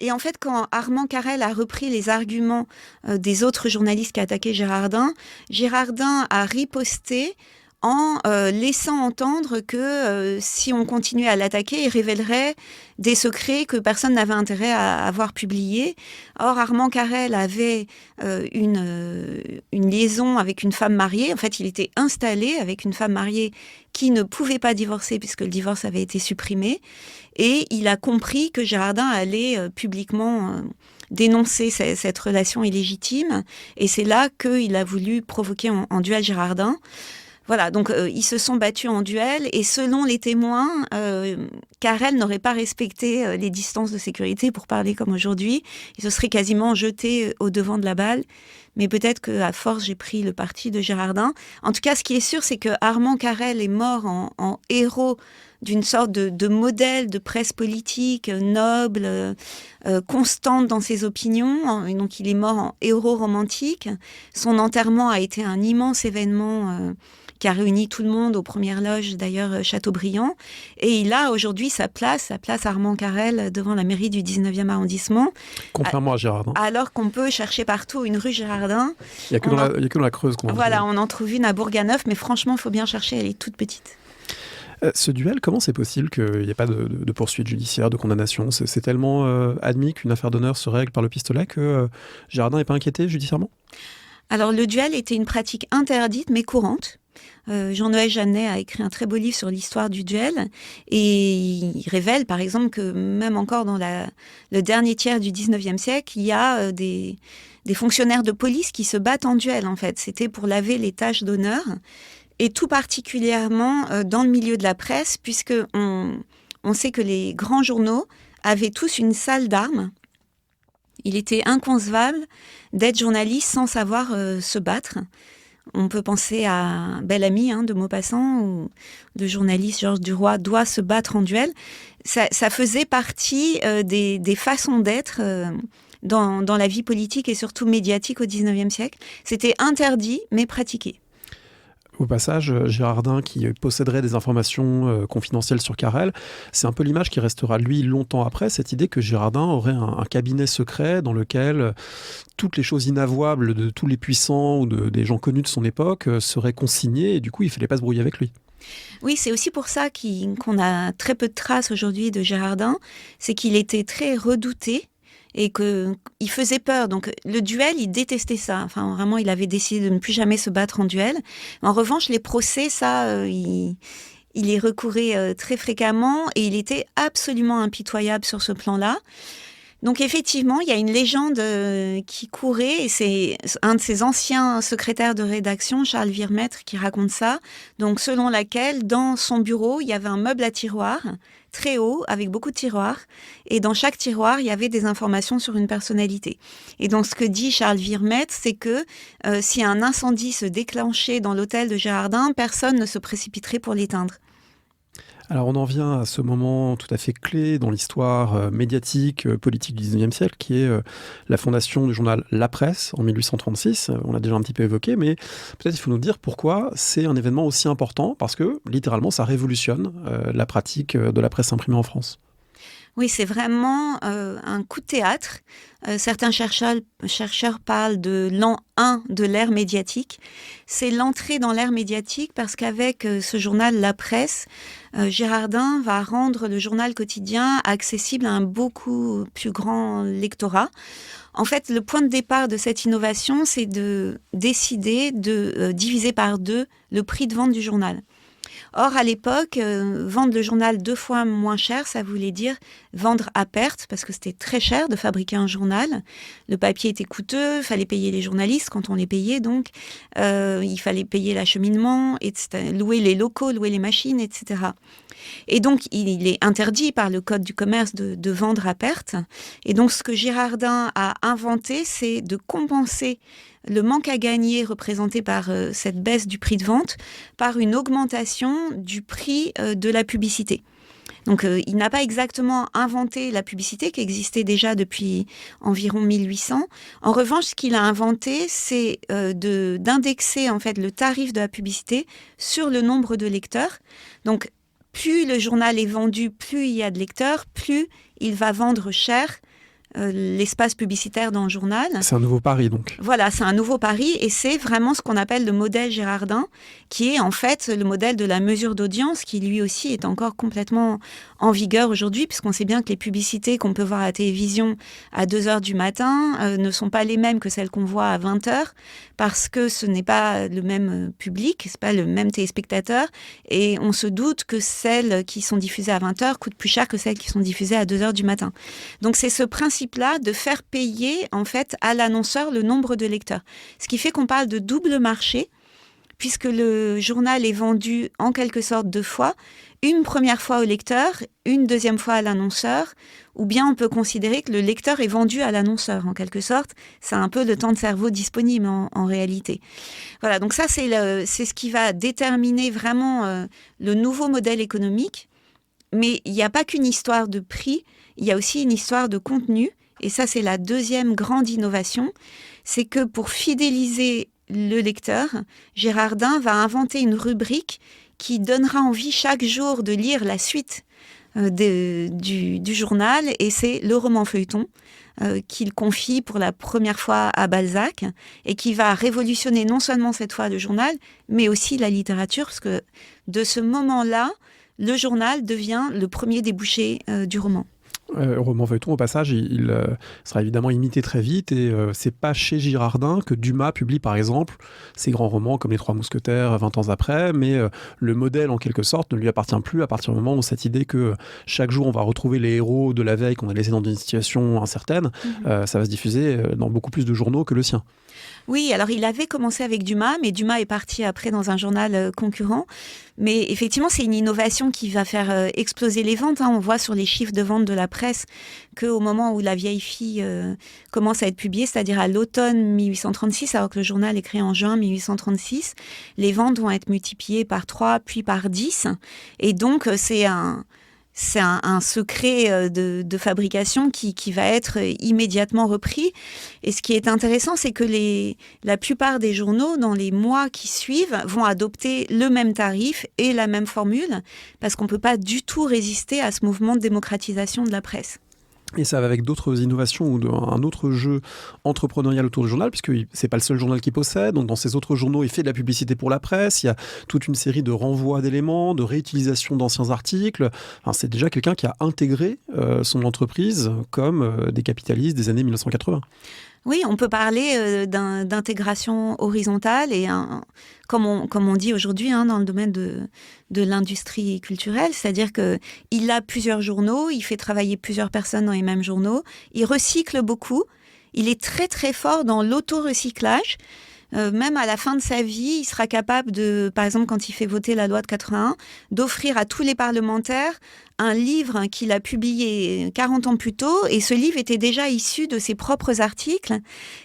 Speaker 2: Et en fait, quand Armand Carrel a repris les arguments des autres journalistes qui attaquaient Girardin a riposté en laissant entendre que si on continuait à l'attaquer, il révélerait des secrets que personne n'avait intérêt à avoir publiés. Or, Armand Carrel avait une liaison avec une femme mariée. En fait, il était installé avec une femme mariée qui ne pouvait pas divorcer puisque le divorce avait été supprimé. Et il a compris que Girardin allait publiquement dénoncer cette relation illégitime. Et c'est là qu'il a voulu provoquer en duel Girardin. Voilà, donc ils se sont battus en duel et selon les témoins, Carrel n'aurait pas respecté les distances de sécurité pour parler comme aujourd'hui. Il se serait quasiment jeté au devant de la balle. Mais peut-être qu'à force, j'ai pris le parti de Girardin. En tout cas, ce qui est sûr, c'est que Armand Carrel est mort en héros d'une sorte de modèle de presse politique noble, constante dans ses opinions. Et donc, il est mort en héros romantique. Son enterrement a été un immense événement qui a réuni tout le monde aux premières loges, d'ailleurs, Chateaubriand. Et il a aujourd'hui sa place Armand Carrel, devant la mairie du 19e arrondissement.
Speaker 1: Contrairement à Girardin.
Speaker 2: Alors qu'on peut chercher partout une rue Girardin.
Speaker 1: Il n'y a que dans la Creuse qu'on en trouve.
Speaker 2: Voilà, on en trouve une à Bourganeuf, mais franchement, il faut bien chercher, elle est toute petite.
Speaker 1: Ce duel, comment c'est possible qu'il n'y ait pas de poursuite judiciaire, de condamnation? C'est tellement admis qu'une affaire d'honneur se règle par le pistolet que Girardin n'est pas inquiété judiciairement?
Speaker 2: Alors, le duel était une pratique interdite, mais courante. Jean-Noël Jeannet a écrit un très beau livre sur l'histoire du duel et il révèle par exemple que même encore dans le dernier tiers du 19e siècle, il y a des fonctionnaires de police qui se battent en duel en fait. C'était pour laver les taches d'honneur et tout particulièrement dans le milieu de la presse puisque on sait que les grands journaux avaient tous une salle d'armes. Il était inconcevable d'être journaliste sans savoir se battre. On peut penser à Bel Ami de Maupassant, où le journaliste Georges Duroy doit se battre en duel. Ça faisait partie des façons d'être dans la vie politique et surtout médiatique au XIXe siècle. C'était interdit, mais pratiqué.
Speaker 1: Au passage, Girardin, qui posséderait des informations confidentielles sur Carrel, c'est un peu l'image qui restera, lui, longtemps après, cette idée que Girardin aurait un cabinet secret dans lequel toutes les choses inavouables de tous les puissants ou des gens connus de son époque seraient consignées, et du coup, il ne fallait pas se brouiller avec lui.
Speaker 2: Oui, c'est aussi pour ça qu'on a très peu de traces aujourd'hui de Girardin, c'est qu'il était très redouté, et qu'il faisait peur. Donc le duel, il détestait ça. Enfin, vraiment, il avait décidé de ne plus jamais se battre en duel. En revanche, les procès, ça, il y recourait très fréquemment et il était absolument impitoyable sur ce plan-là. Donc effectivement, il y a une légende qui courait, et c'est un de ses anciens secrétaires de rédaction, Charles Virmètre, qui raconte ça. Donc selon laquelle, dans son bureau, il y avait un meuble à tiroirs, très haut, avec beaucoup de tiroirs, et dans chaque tiroir, il y avait des informations sur une personnalité. Et donc ce que dit Charles Virmètre, c'est que si un incendie se déclenchait dans l'hôtel de Girardin, personne ne se précipiterait pour l'éteindre.
Speaker 1: Alors on en vient à ce moment tout à fait clé dans l'histoire médiatique, politique du XIXe siècle, qui est la fondation du journal La Presse en 1836. On l'a déjà un petit peu évoqué, mais peut-être il faut nous dire pourquoi c'est un événement aussi important, parce que littéralement ça révolutionne la pratique de la presse imprimée en France.
Speaker 2: Oui, c'est vraiment un coup de théâtre. Certains chercheurs parlent de l'an 1 de l'ère médiatique. C'est l'entrée dans l'ère médiatique parce qu'avec ce journal La Presse, Girardin va rendre le journal quotidien accessible à un beaucoup plus grand lectorat. En fait, le point de départ de cette innovation, c'est de décider de diviser par 2 le prix de vente du journal. Or, à l'époque, vendre le journal 2 fois moins cher, ça voulait dire vendre à perte, parce que c'était très cher de fabriquer un journal. Le papier était coûteux, il fallait payer les journalistes quand on les payait, donc il fallait payer l'acheminement, etc., louer les locaux, louer les machines, etc. Et donc, il est interdit par le Code du commerce de vendre à perte. Et donc, ce que Girardin a inventé, c'est de compenser le manque à gagner représenté par cette baisse du prix de vente par une augmentation du prix de la publicité. Donc, il n'a pas exactement inventé la publicité qui existait déjà depuis environ 1800. En revanche, ce qu'il a inventé, c'est d'indexer en fait le tarif de la publicité sur le nombre de lecteurs. Donc, plus le journal est vendu, plus il y a de lecteurs, plus il va vendre cher l'espace publicitaire dans le journal.
Speaker 1: C'est un nouveau pari, donc.
Speaker 2: Voilà, c'est un nouveau pari et c'est vraiment ce qu'on appelle le modèle Girardin, qui est en fait le modèle de la mesure d'audience, qui lui aussi est encore complètement en vigueur aujourd'hui, puisqu'on sait bien que les publicités qu'on peut voir à la télévision à 2h du matin ne sont pas les mêmes que celles qu'on voit à 20h, parce que ce n'est pas le même public, c'est pas le même téléspectateur, et on se doute que celles qui sont diffusées à 20h coûtent plus cher que celles qui sont diffusées à 2h du matin. Donc c'est ce principe-là de faire payer en fait à l'annonceur le nombre de lecteurs. Ce qui fait qu'on parle de double marché, puisque le journal est vendu en quelque sorte 2 fois, une première fois au lecteur, une deuxième fois à l'annonceur, ou bien on peut considérer que le lecteur est vendu à l'annonceur en quelque sorte. C'est un peu le temps de cerveau disponible en réalité. Voilà, donc ça c'est ce qui va déterminer vraiment le nouveau modèle économique. Mais il n'y a pas qu'une histoire de prix, il y a aussi une histoire de contenu. Et ça, c'est la deuxième grande innovation. C'est que pour fidéliser le lecteur, Girardin va inventer une rubrique qui donnera envie chaque jour de lire la suite du journal. Et c'est le roman feuilleton qu'il confie pour la première fois à Balzac et qui va révolutionner non seulement cette fois le journal, mais aussi la littérature, parce que de ce moment-là, le journal devient le premier débouché du roman.
Speaker 1: Roman feuilleton, au passage, il sera évidemment imité très vite et c'est pas chez Girardin que Dumas publie par exemple ses grands romans comme Les Trois Mousquetaires 20 ans après, mais le modèle en quelque sorte ne lui appartient plus à partir du moment où cette idée que chaque jour on va retrouver les héros de la veille qu'on a laissés dans une situation incertaine, ça va se diffuser dans beaucoup plus de journaux que le sien.
Speaker 2: Oui, alors il avait commencé avec Dumas, mais Dumas est parti après dans un journal concurrent. Mais effectivement, c'est une innovation qui va faire exploser les ventes. On voit sur les chiffres de vente de la presse qu'au moment où La Vieille Fille commence à être publiée, c'est-à-dire à l'automne 1836, alors que le journal est créé en juin 1836, les ventes vont être multipliées par 3, puis par 10. Et donc, c'est un secret de fabrication qui va être immédiatement repris. Et ce qui est intéressant, c'est que la plupart des journaux, dans les mois qui suivent, vont adopter le même tarif et la même formule, parce qu'on ne peut pas du tout résister à ce mouvement de démocratisation de la presse.
Speaker 1: Et ça va avec d'autres innovations ou un autre jeu entrepreneurial autour du journal, puisque c'est pas le seul journal qu'il possède. Donc dans ces autres journaux, il fait de la publicité pour la presse. Il y a toute une série de renvois d'éléments, de réutilisation d'anciens articles. Enfin, c'est déjà quelqu'un qui a intégré son entreprise comme des capitalistes des années 1980.
Speaker 2: Oui, on peut parler d'intégration horizontale et comme on dit aujourd'hui dans le domaine de l'industrie culturelle, c'est-à-dire qu'il a plusieurs journaux, il fait travailler plusieurs personnes dans les mêmes journaux, il recycle beaucoup, il est très très fort dans l'auto-recyclage. Même à la fin de sa vie, il sera capable de, par exemple, quand il fait voter la loi de 81, d'offrir à tous les parlementaires un livre qu'il a publié 40 ans plus tôt. Et ce livre était déjà issu de ses propres articles.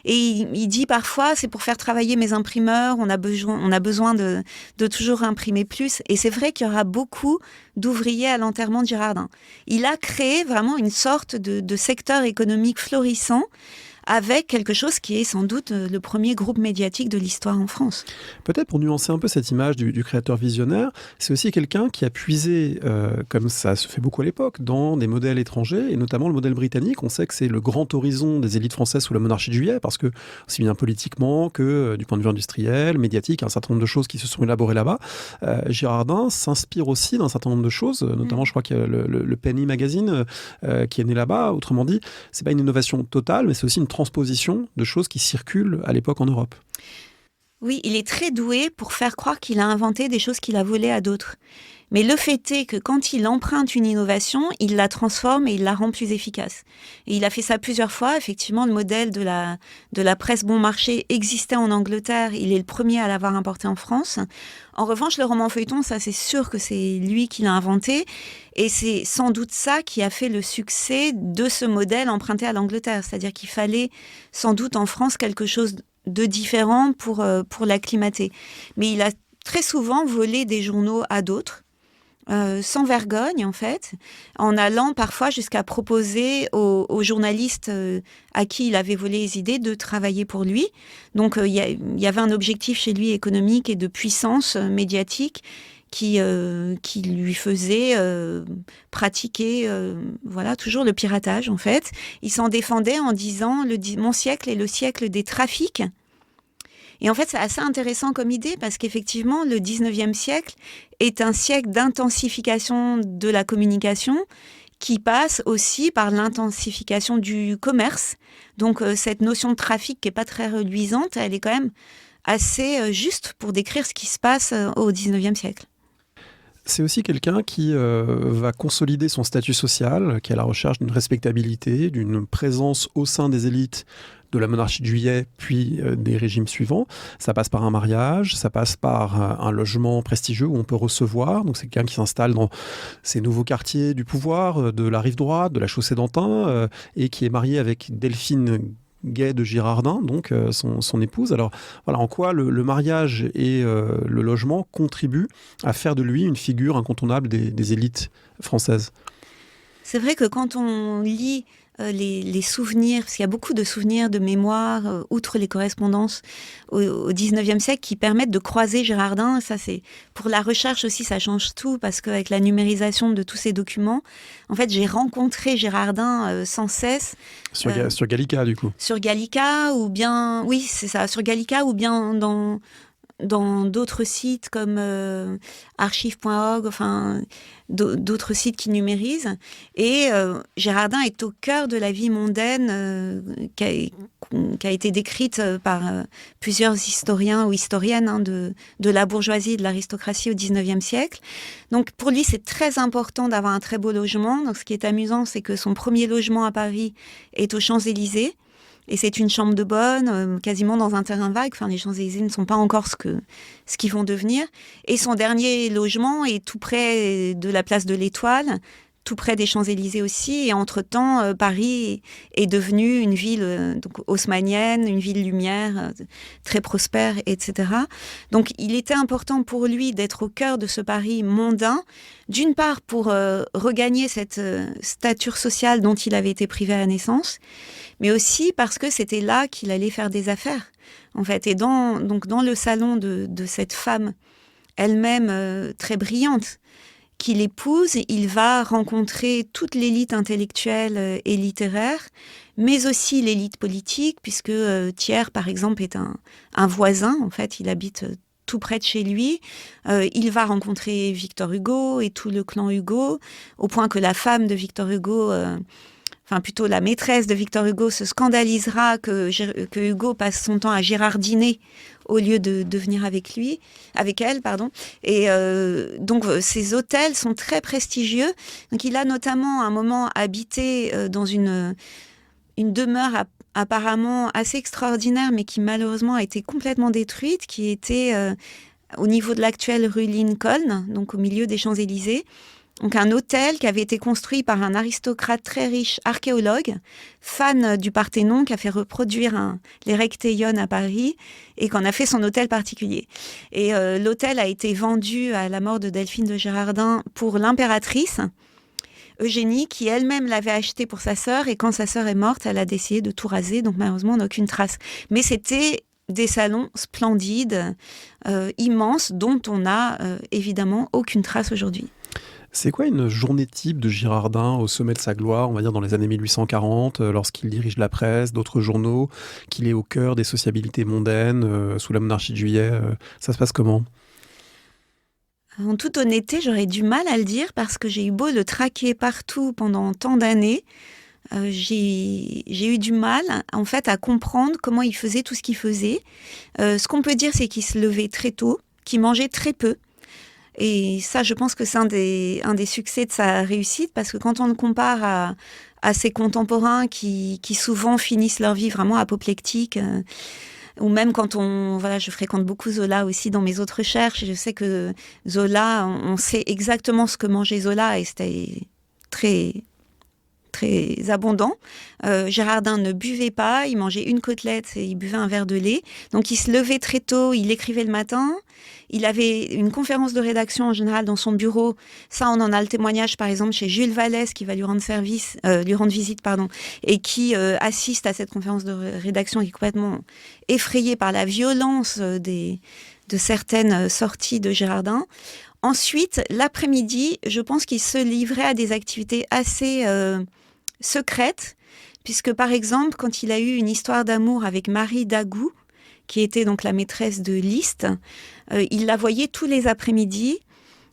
Speaker 2: Et il dit parfois, c'est pour faire travailler mes imprimeurs, on a besoin de toujours imprimer plus. Et c'est vrai qu'il y aura beaucoup d'ouvriers à l'enterrement de Girardin. Il a créé vraiment une sorte de secteur économique florissant, avec quelque chose qui est sans doute le premier groupe médiatique de l'histoire en France.
Speaker 1: Peut-être pour nuancer un peu cette image du créateur visionnaire, c'est aussi quelqu'un qui a puisé, comme ça se fait beaucoup à l'époque, dans des modèles étrangers, et notamment le modèle britannique. On sait que c'est le grand horizon des élites françaises sous la monarchie de Juillet, parce que, aussi bien politiquement que du point de vue industriel, médiatique, un certain nombre de choses qui se sont élaborées là-bas. Girardin s'inspire aussi d'un certain nombre de choses, notamment je crois qu'il y a le Penny Magazine qui est né là-bas. Autrement dit, c'est pas une innovation totale, mais c'est aussi une transposition de choses qui circulent à l'époque en Europe.
Speaker 2: Oui, il est très doué pour faire croire qu'il a inventé des choses qu'il a volées à d'autres. Mais le fait est que quand il emprunte une innovation, il la transforme et il la rend plus efficace. Et il a fait ça plusieurs fois. Effectivement, le modèle de la presse bon marché existait en Angleterre. Il est le premier à l'avoir importé en France. En revanche, le roman feuilleton, ça c'est sûr que c'est lui qui l'a inventé. Et c'est sans doute ça qui a fait le succès de ce modèle emprunté à l'Angleterre. C'est-à-dire qu'il fallait sans doute en France quelque chose de différent pour l'acclimater. Mais il a très souvent volé des journaux à d'autres. Sans vergogne en fait, en allant parfois jusqu'à proposer aux journalistes à qui il avait volé les idées de travailler pour lui. Donc il y avait un objectif chez lui économique et de puissance médiatique qui lui faisait pratiquer toujours le piratage en fait. Il s'en défendait en disant mon siècle est le siècle des trafics. Et en fait, c'est assez intéressant comme idée parce qu'effectivement, le 19e siècle est un siècle d'intensification de la communication qui passe aussi par l'intensification du commerce. Donc, cette notion de trafic qui n'est pas très reluisante, elle est quand même assez juste pour décrire ce qui se passe au 19e siècle.
Speaker 1: C'est aussi quelqu'un qui va consolider son statut social, qui est à la recherche d'une respectabilité, d'une présence au sein des élites de la monarchie de Juillet, puis des régimes suivants. Ça passe par un mariage, ça passe par un logement prestigieux où on peut recevoir. Donc c'est quelqu'un qui s'installe dans ces nouveaux quartiers du pouvoir, de la rive droite, de la chaussée d'Antin, et qui est marié avec Delphine Gay de Girardin, donc son épouse. Alors voilà, en quoi le mariage et le logement contribuent à faire de lui une figure incontournable des élites françaises.
Speaker 2: C'est vrai que quand on lit les souvenirs, parce qu'il y a beaucoup de souvenirs, de mémoires, outre les correspondances au 19e siècle, qui permettent de croiser Girardin. Ça, c'est pour la recherche aussi, ça change tout, parce qu'avec la numérisation de tous ces documents, en fait, j'ai rencontré Girardin sans cesse.
Speaker 1: Sur Gallica, du coup.
Speaker 2: Sur Gallica, ou bien, oui, c'est ça, sur Gallica, ou bien dans d'autres sites comme archive.org, enfin d'autres sites qui numérisent. Et Girardin est au cœur de la vie mondaine qui a été décrite par plusieurs historiens ou historiennes de la bourgeoisie et de l'aristocratie au 19e siècle. Donc pour lui, c'est très important d'avoir un très beau logement. Donc ce qui est amusant, c'est que son premier logement à Paris est aux Champs-Élysées. Et c'est une chambre de bonne, quasiment dans un terrain vague. Enfin, les Champs-Élysées ne sont pas encore ce qu'ils vont devenir. Et son dernier logement est tout près de la place de l'Étoile, tout près des Champs-Élysées aussi. Et entre-temps, Paris est devenue une ville donc haussmannienne, une ville lumière, très prospère, etc. Donc, il était important pour lui d'être au cœur de ce Paris mondain, d'une part pour regagner cette stature sociale dont il avait été privé à la naissance, mais aussi parce que c'était là qu'il allait faire des affaires, en fait. Et donc dans le salon de cette femme, elle-même très brillante, qu'il épouse, il va rencontrer toute l'élite intellectuelle et littéraire, mais aussi l'élite politique, puisque Thiers, par exemple, est un voisin. En fait, il habite tout près de chez lui. Il va rencontrer Victor Hugo et tout le clan Hugo, au point que la femme de Victor Hugo... enfin plutôt la maîtresse de Victor Hugo se scandalisera que Hugo passe son temps à girardiner au lieu de venir avec elle, pardon. Et donc ces hôtels sont très prestigieux. Donc il a notamment un moment habité dans une demeure apparemment assez extraordinaire, mais qui malheureusement a été complètement détruite, qui était au niveau de l'actuelle rue Lincoln, donc au milieu des Champs-Élysées. Donc un hôtel qui avait été construit par un aristocrate très riche, archéologue, fan du Parthénon, qui a fait reproduire l'Erechtheion à Paris et qu'on a fait son hôtel particulier. Et l'hôtel a été vendu à la mort de Delphine de Girardin pour l'impératrice Eugénie, qui elle-même l'avait acheté pour sa sœur, et quand sa sœur est morte, elle a décidé de tout raser, donc malheureusement on n'a aucune trace. Mais c'était des salons splendides, immenses, dont on n'a évidemment aucune trace aujourd'hui.
Speaker 1: C'est quoi une journée type de Girardin au sommet de sa gloire, on va dire dans les années 1840, lorsqu'il dirige la presse, d'autres journaux, qu'il est au cœur des sociabilités mondaines, sous la monarchie de Juillet, ça se passe comment ?
Speaker 2: En toute honnêteté, j'aurais du mal à le dire parce que j'ai eu beau le traquer partout pendant tant d'années, j'ai eu du mal en fait à comprendre comment il faisait tout ce qu'il faisait. Ce qu'on peut dire, c'est qu'il se levait très tôt, qu'il mangeait très peu. Et ça, je pense que c'est un des succès de sa réussite, parce que quand on le compare à ses contemporains qui souvent finissent leur vie vraiment apoplectiques, ou même quand je fréquente beaucoup Zola aussi dans mes autres recherches, et je sais que Zola, on sait exactement ce que mangeait Zola, et c'était très très abondant. Girardin ne buvait pas, il mangeait une côtelette et il buvait un verre de lait. Donc il se levait très tôt, il écrivait le matin. Il avait une conférence de rédaction en général dans son bureau. Ça, on en a le témoignage par exemple chez Jules Vallès qui va lui rendre visite, et qui assiste à cette conférence de rédaction, qui est complètement effrayé par la violence de certaines sorties de Girardin. Ensuite, l'après-midi, je pense qu'il se livrait à des activités assez secrètes, puisque par exemple, quand il a eu une histoire d'amour avec Marie Dagou, qui était donc la maîtresse de Liszt, il la voyait tous les après-midi.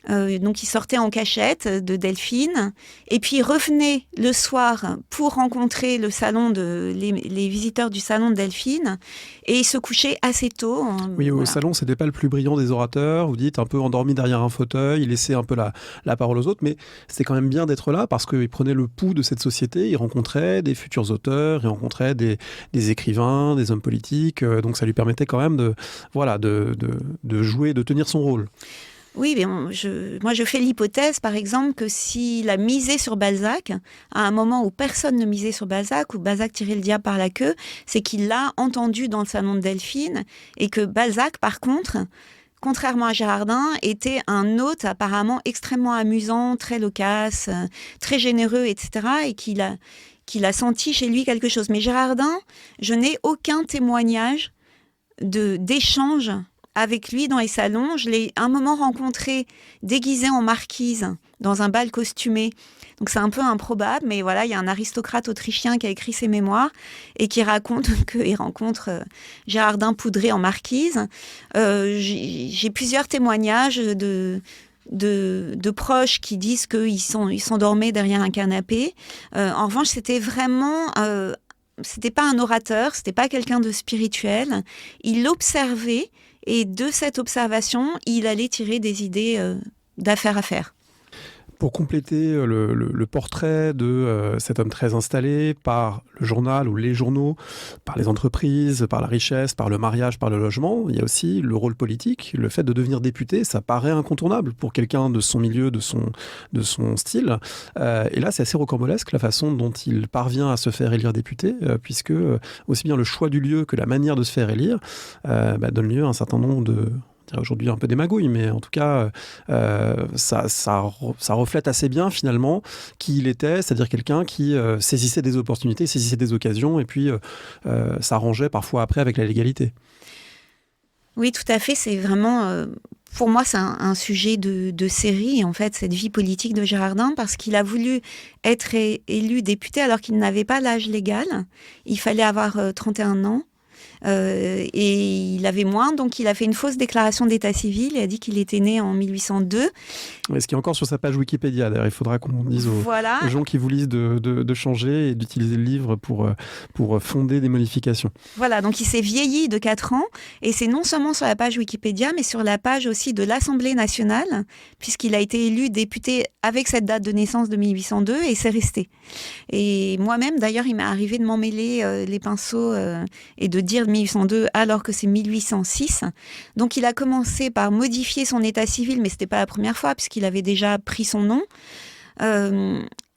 Speaker 2: Donc il sortait en cachette de Delphine, et puis il revenait le soir pour rencontrer les visiteurs du salon de Delphine, et il se couchait assez tôt.
Speaker 1: Oui, au salon, c'était pas le plus brillant des orateurs, vous dites un peu endormi derrière un fauteuil, il laissait un peu la parole aux autres, mais c'était quand même bien d'être là parce qu'il prenait le pouls de cette société, il rencontrait des futurs auteurs, il rencontrait des écrivains, des hommes politiques, donc ça lui permettait quand même de jouer, de tenir son rôle.
Speaker 2: Oui, mais moi je fais l'hypothèse, par exemple, que s'il a misé sur Balzac, à un moment où personne ne misait sur Balzac, où Balzac tirait le diable par la queue, c'est qu'il l'a entendu dans le salon de Delphine, et que Balzac, par contre, contrairement à Girardin, était un hôte apparemment extrêmement amusant, très loquace, très généreux, etc., et qu'il a senti chez lui quelque chose. Mais Girardin, je n'ai aucun témoignage d'échange avec lui dans les salons. Je l'ai un moment rencontré déguisé en marquise dans un bal costumé. Donc c'est un peu improbable, mais voilà, il y a un aristocrate autrichien qui a écrit ses mémoires et qui raconte qu'il rencontre Girardin poudré en marquise. J'ai plusieurs témoignages de proches qui disent qu'ils s'endormaient derrière un canapé. En revanche, c'était vraiment... c'était pas un orateur, c'était pas quelqu'un de spirituel. Il observait, et de cette observation, il allait tirer des idées d'affaires à faire.
Speaker 1: Pour compléter le portrait de cet homme très installé par le journal ou les journaux, par les entreprises, par la richesse, par le mariage, par le logement, il y a aussi le rôle politique. Le fait de devenir député, ça paraît incontournable pour quelqu'un de son milieu, de son style. Et là, c'est assez rocambolesque la façon dont il parvient à se faire élire député, puisque aussi bien le choix du lieu que la manière de se faire élire donne lieu à un certain nombre de... aujourd'hui un peu des magouilles, mais en tout cas, ça reflète assez bien finalement qui il était, c'est-à-dire quelqu'un qui saisissait des opportunités, saisissait des occasions, et puis s'arrangeait parfois après avec la légalité.
Speaker 2: Oui, tout à fait. C'est vraiment, pour moi, c'est un sujet de série, en fait, cette vie politique de Girardin, parce qu'il a voulu être élu député alors qu'il n'avait pas l'âge légal. Il fallait avoir 31 ans. Et il avait moins, donc il a fait une fausse déclaration d'état civil. Il a dit qu'il était né en 1802.
Speaker 1: Mais ce qui est encore sur sa page Wikipédia, d'ailleurs, il faudra qu'on dise aux gens qui vous lisent de changer et d'utiliser le livre pour fonder des modifications.
Speaker 2: Voilà, donc il s'est vieilli de 4 ans, et c'est non seulement sur la page Wikipédia, mais sur la page aussi de l'Assemblée nationale, puisqu'il a été élu député avec cette date de naissance de 1802, et c'est resté. Et moi-même, d'ailleurs, il m'est arrivé de m'emmêler les pinceaux et de dire 1802 alors que c'est 1806. Donc il a commencé par modifier son état civil, mais c'était pas la première fois puisqu'il avait déjà pris son nom.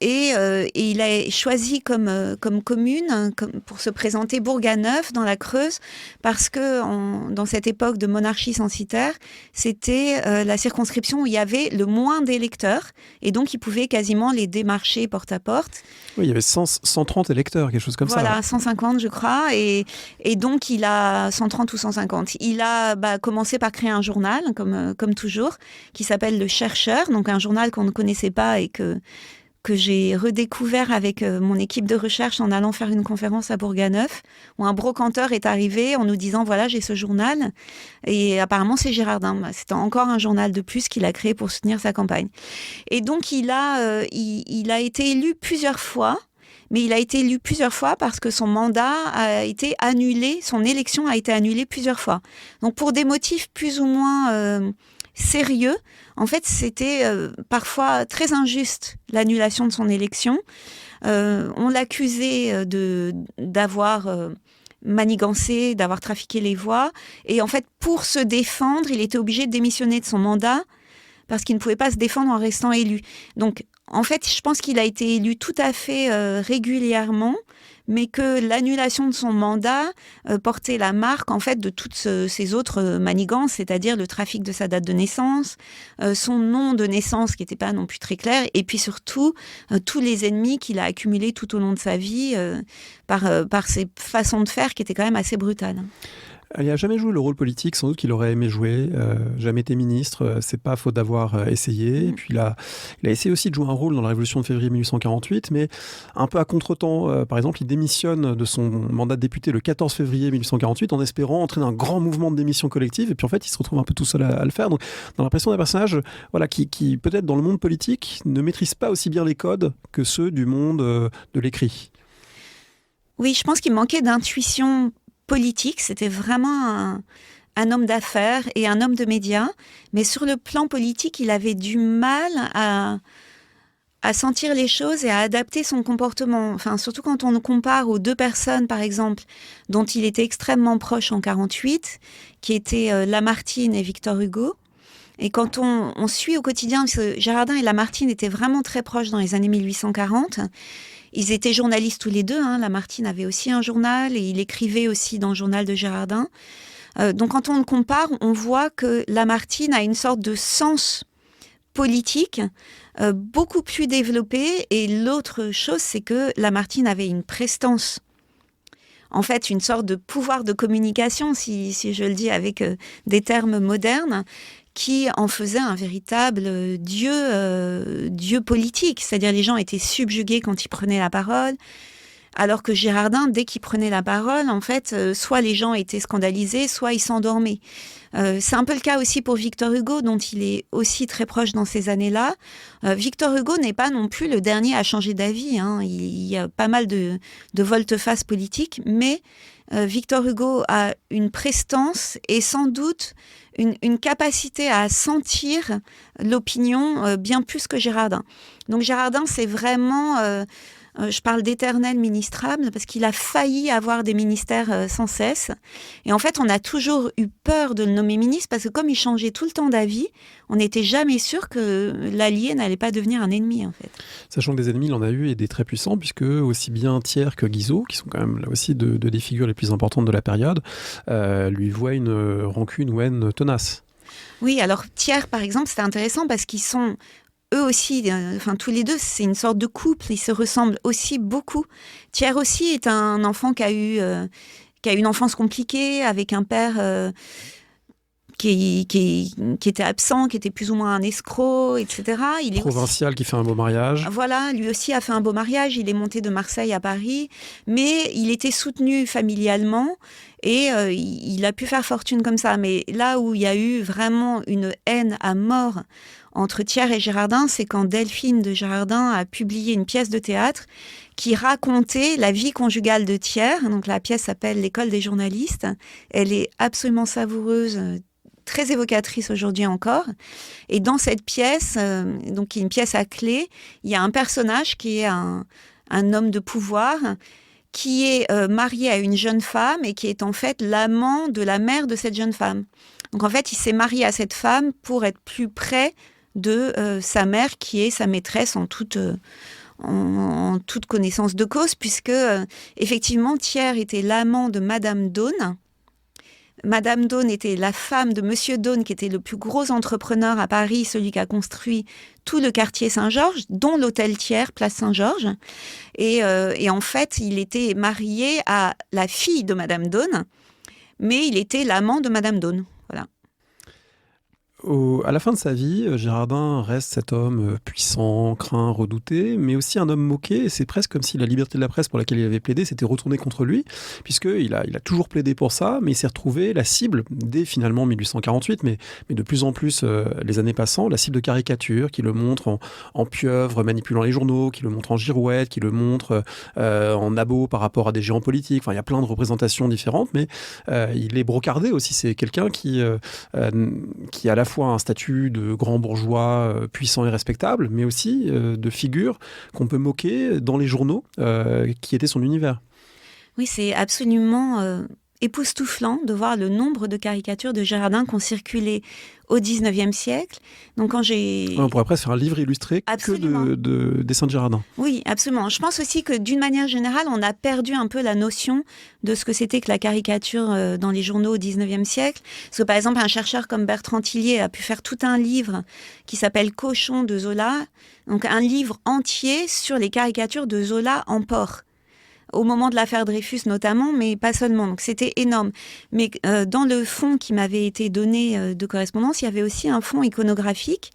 Speaker 2: Et il a choisi comme commune pour se présenter Bourganeuf dans la Creuse, parce que dans cette époque de monarchie censitaire, c'était la circonscription où il y avait le moins d'électeurs, et donc il pouvait quasiment les démarcher porte à porte.
Speaker 1: Oui, il y avait 130 électeurs, quelque chose comme ça.
Speaker 2: Voilà, 150 je crois, et donc il a 130 ou 150. Il a commencé par créer un journal, comme toujours, qui s'appelle Le Chercheur, donc un journal qu'on ne connaissait pas et que j'ai redécouvert avec mon équipe de recherche en allant faire une conférence à Bourganeuf, où un brocanteur est arrivé en nous disant « Voilà, j'ai ce journal ». Et apparemment, c'est Girardin. C'était encore un journal de plus qu'il a créé pour soutenir sa campagne. Et donc, il a été élu plusieurs fois. Mais il a été élu plusieurs fois parce que son mandat a été annulé, son élection a été annulée plusieurs fois. Donc, pour des motifs plus ou moins sérieux. En fait, c'était parfois très injuste, l'annulation de son élection. On l'accusait d'avoir manigancé, d'avoir trafiqué les voix. Et en fait, pour se défendre, il était obligé de démissionner de son mandat parce qu'il ne pouvait pas se défendre en restant élu. Donc, en fait, je pense qu'il a été élu tout à fait régulièrement, mais que l'annulation de son mandat portait la marque en fait de toutes ces autres manigances, c'est-à-dire le trafic de sa date de naissance, son nom de naissance qui n'était pas non plus très clair, et puis surtout tous les ennemis qu'il a accumulés tout au long de sa vie par ses façons de faire qui étaient quand même assez brutales.
Speaker 1: Il n'a jamais joué le rôle politique, sans doute qu'il aurait aimé jouer, jamais été ministre, c'est pas faute d'avoir essayé. Et puis il a essayé aussi de jouer un rôle dans la Révolution de février 1848, mais un peu à contre-temps. Par exemple, il démissionne de son mandat de député le 14 février 1848 en espérant entraîner un grand mouvement de démission collective, et puis en fait il se retrouve un peu tout seul à le faire. Donc dans l'impression d'un personnage qui peut-être dans le monde politique ne maîtrise pas aussi bien les codes que ceux du monde de l'écrit.
Speaker 2: Oui, je pense qu'il manquait d'intuition politique, c'était vraiment un homme d'affaires et un homme de médias, mais sur le plan politique, il avait du mal à sentir les choses et à adapter son comportement. Enfin, surtout quand on le compare aux deux personnes, par exemple, dont il était extrêmement proche en 1948, qui étaient Lamartine et Victor Hugo. Et quand on suit au quotidien, parce que Girardin et Lamartine étaient vraiment très proches dans les années 1840. Ils étaient journalistes tous les deux. Lamartine avait aussi un journal et il écrivait aussi dans le journal de Girardin. Donc quand on le compare, on voit que Lamartine a une sorte de sens politique beaucoup plus développé. Et l'autre chose, c'est que Lamartine avait une prestance. En fait, une sorte de pouvoir de communication, si je le dis avec des termes modernes, qui en faisait un véritable dieu politique. C'est-à-dire les gens étaient subjugués quand il prenait la parole, alors que Girardin, dès qu'il prenait la parole, en fait, soit les gens étaient scandalisés, soit ils s'endormaient. C'est un peu le cas aussi pour Victor Hugo, dont il est aussi très proche dans ces années-là. Victor Hugo n'est pas non plus le dernier à changer d'avis. Il y a pas mal de volte-face politiques, mais Victor Hugo a une prestance et sans doute une capacité à sentir l'opinion bien plus que Girardin. Donc Girardin, c'est vraiment... je parle d'éternel ministrable parce qu'il a failli avoir des ministères sans cesse. Et en fait, on a toujours eu peur de le nommer ministre parce que comme il changeait tout le temps d'avis, on n'était jamais sûr que l'allié n'allait pas devenir un ennemi, en fait.
Speaker 1: Sachant que des ennemis, il en a eu et des très puissants, puisque aussi bien Thiers que Guizot, qui sont quand même là aussi des figures les plus importantes de la période, lui vouaient une rancune ou haine tenace.
Speaker 2: Oui, alors Thiers, par exemple, c'était intéressant parce qu'ils sont... Eux aussi, tous les deux, c'est une sorte de couple. Ils se ressemblent aussi beaucoup. Thiers aussi est un enfant qui a eu une enfance compliquée avec un père qui était absent, qui était plus ou moins un escroc, etc. Il est
Speaker 1: provincial qui fait un beau mariage.
Speaker 2: Voilà, lui aussi a fait un beau mariage. Il est monté de Marseille à Paris, mais il était soutenu familialement et il a pu faire fortune comme ça. Mais là où il y a eu vraiment une haine à mort entre Thiers et Girardin, c'est quand Delphine de Girardin a publié une pièce de théâtre qui racontait la vie conjugale de Thiers. Donc la pièce s'appelle L'école des journalistes. Elle est absolument savoureuse, très évocatrice aujourd'hui encore. Et dans cette pièce, donc qui est une pièce à clé, il y a un personnage qui est un homme de pouvoir qui est marié à une jeune femme et qui est en fait l'amant de la mère de cette jeune femme. Donc en fait, il s'est marié à cette femme pour être plus près de sa mère qui est sa maîtresse en toute connaissance de cause, puisque effectivement Thiers était l'amant de Madame Daune. Madame Daune était la femme de Monsieur Daune, qui était le plus gros entrepreneur à Paris, celui qui a construit tout le quartier Saint-Georges, dont l'hôtel Thiers, place Saint-Georges. Et en fait, il était marié à la fille de Madame Daune, mais il était l'amant de Madame Daune. Voilà.
Speaker 1: À la fin de sa vie, Girardin reste cet homme puissant, craint, redouté, mais aussi un homme moqué. Et c'est presque comme si la liberté de la presse pour laquelle il avait plaidé s'était retournée contre lui, puisqu'il a toujours plaidé pour ça, mais il s'est retrouvé la cible, dès finalement 1848, mais de plus en plus les années passant, la cible de caricatures, qui le montre en pieuvre manipulant les journaux, qui le montre en girouette, qui le montre en abo par rapport à des géants politiques. Enfin, il y a plein de représentations différentes, mais il est brocardé aussi. C'est quelqu'un qui a à la fois un statut de grand bourgeois puissant et respectable, mais aussi de figure qu'on peut moquer dans les journaux, qui était son univers.
Speaker 2: Oui, c'est absolument époustouflant de voir le nombre de caricatures de Girardin qui ont circulé au XIXe siècle. Donc quand
Speaker 1: on pourrait presque faire un livre illustré
Speaker 2: absolument.
Speaker 1: que de dessins de Girardin.
Speaker 2: Oui, absolument. Je pense aussi que d'une manière générale, on a perdu un peu la notion de ce que c'était que la caricature dans les journaux au XIXe siècle. Parce que par exemple, un chercheur comme Bertrand Tillier a pu faire tout un livre qui s'appelle Cochon de Zola. Donc un livre entier sur les caricatures de Zola en port. Au moment de l'affaire Dreyfus notamment, mais pas seulement. Donc c'était énorme. Mais dans le fonds qui m'avait été donné de correspondance, il y avait aussi un fonds iconographique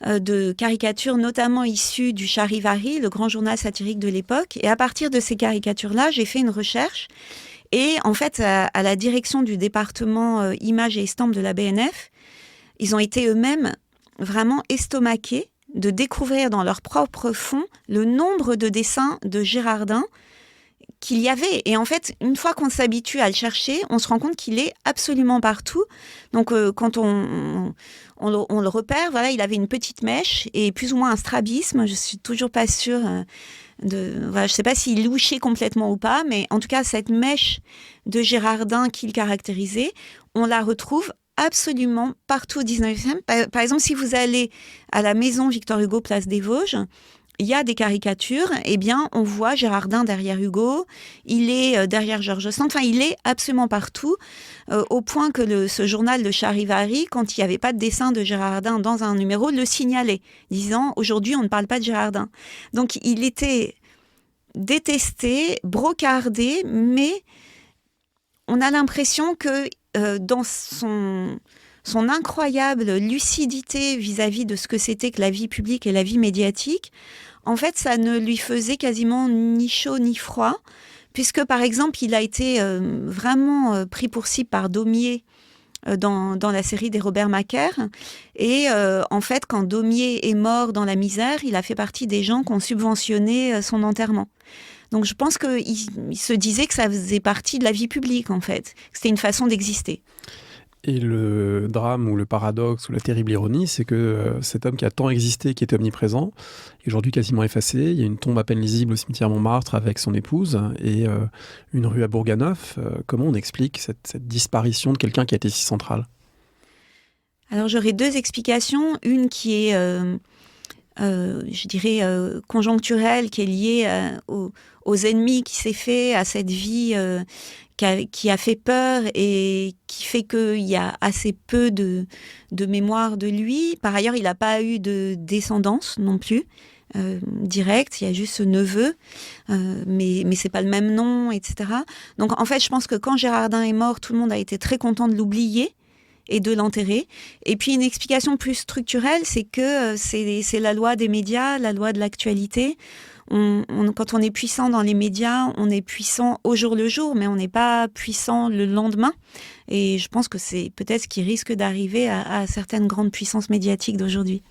Speaker 2: de caricatures, notamment issues du Charivari, le grand journal satirique de l'époque. Et à partir de ces caricatures-là, j'ai fait une recherche. Et en fait, à la direction du département images et estampes de la BNF, ils ont été eux-mêmes vraiment estomaqués de découvrir dans leur propre fonds le nombre de dessins de Girardin qu'il y avait. Et en fait, une fois qu'on s'habitue à le chercher, on se rend compte qu'il est absolument partout. Donc, quand on le repère, voilà, il avait une petite mèche et plus ou moins un strabisme. Je suis toujours pas sûre je sais pas s'il louchait complètement ou pas, mais en tout cas, cette mèche de Girardin qu'il caractérisait, on la retrouve absolument partout au 19e. Par exemple, si vous allez à la maison Victor Hugo, place des Vosges, il y a des caricatures, eh bien, on voit Girardin derrière Hugo, il est derrière Georges Sand, enfin, il est absolument partout, au point que ce journal de Charivari, quand il n'y avait pas de dessin de Girardin dans un numéro, le signalait, disant « Aujourd'hui, on ne parle pas de Girardin ». Donc, il était détesté, brocardé, mais on a l'impression que dans son incroyable lucidité vis-à-vis de ce que c'était que la vie publique et la vie médiatique, en fait, ça ne lui faisait quasiment ni chaud ni froid, puisque, par exemple, il a été vraiment pris pour cible par Daumier dans la série des Robert Macaire. Et en fait, quand Daumier est mort dans la misère, il a fait partie des gens qui ont subventionné son enterrement. Donc, je pense qu'il se disait que ça faisait partie de la vie publique, en fait. C'était une façon d'exister.
Speaker 1: Et le drame ou le paradoxe ou la terrible ironie, c'est que cet homme qui a tant existé, qui était omniprésent, est aujourd'hui quasiment effacé. Il y a une tombe à peine lisible au cimetière Montmartre avec son épouse et une rue à Bourganeuf. Comment on explique cette disparition de quelqu'un qui a été si central ?
Speaker 2: Alors j'aurais 2 explications. Une qui est, je dirais, conjoncturelle, qui est liée aux ennemis qui s'est fait, à cette vie qui a fait peur et qui fait qu'il y a assez peu de mémoire de lui. Par ailleurs, il n'a pas eu de descendance non plus, directe. Il y a juste ce neveu, mais c'est pas le même nom, etc. Donc en fait, je pense que quand Gérardin est mort, tout le monde a été très content de l'oublier et de l'enterrer. Et puis une explication plus structurelle, c'est que c'est la loi des médias, la loi de l'actualité. Quand on est puissant dans les médias, on est puissant au jour le jour, mais on n'est pas puissant le lendemain. Et je pense que c'est peut-être ce qui risque d'arriver à certaines grandes puissances médiatiques d'aujourd'hui.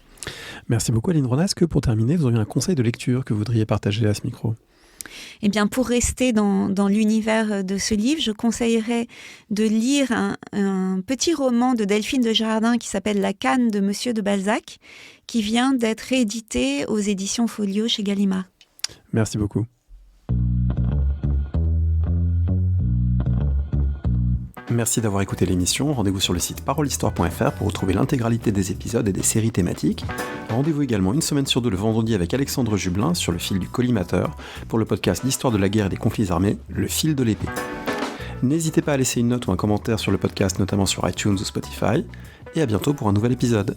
Speaker 1: Merci beaucoup Aline Renat. Est-ce que pour terminer, vous auriez un conseil de lecture que vous voudriez partager à ce micro ?
Speaker 2: Eh bien, pour rester dans l'univers de ce livre, je conseillerais de lire un petit roman de Delphine de Girardin qui s'appelle La Canne de Monsieur de Balzac, qui vient d'être réédité aux éditions Folio chez Gallimard.
Speaker 1: Merci beaucoup. Merci d'avoir écouté l'émission. Rendez-vous sur le site parolehistoire.fr pour retrouver l'intégralité des épisodes et des séries thématiques. Rendez-vous également une semaine sur 2 le vendredi avec Alexandre Jublin sur le fil du collimateur pour le podcast d'histoire de la guerre et des conflits armés, Le fil de l'épée. N'hésitez pas à laisser une note ou un commentaire sur le podcast, notamment sur iTunes ou Spotify. Et à bientôt pour un nouvel épisode.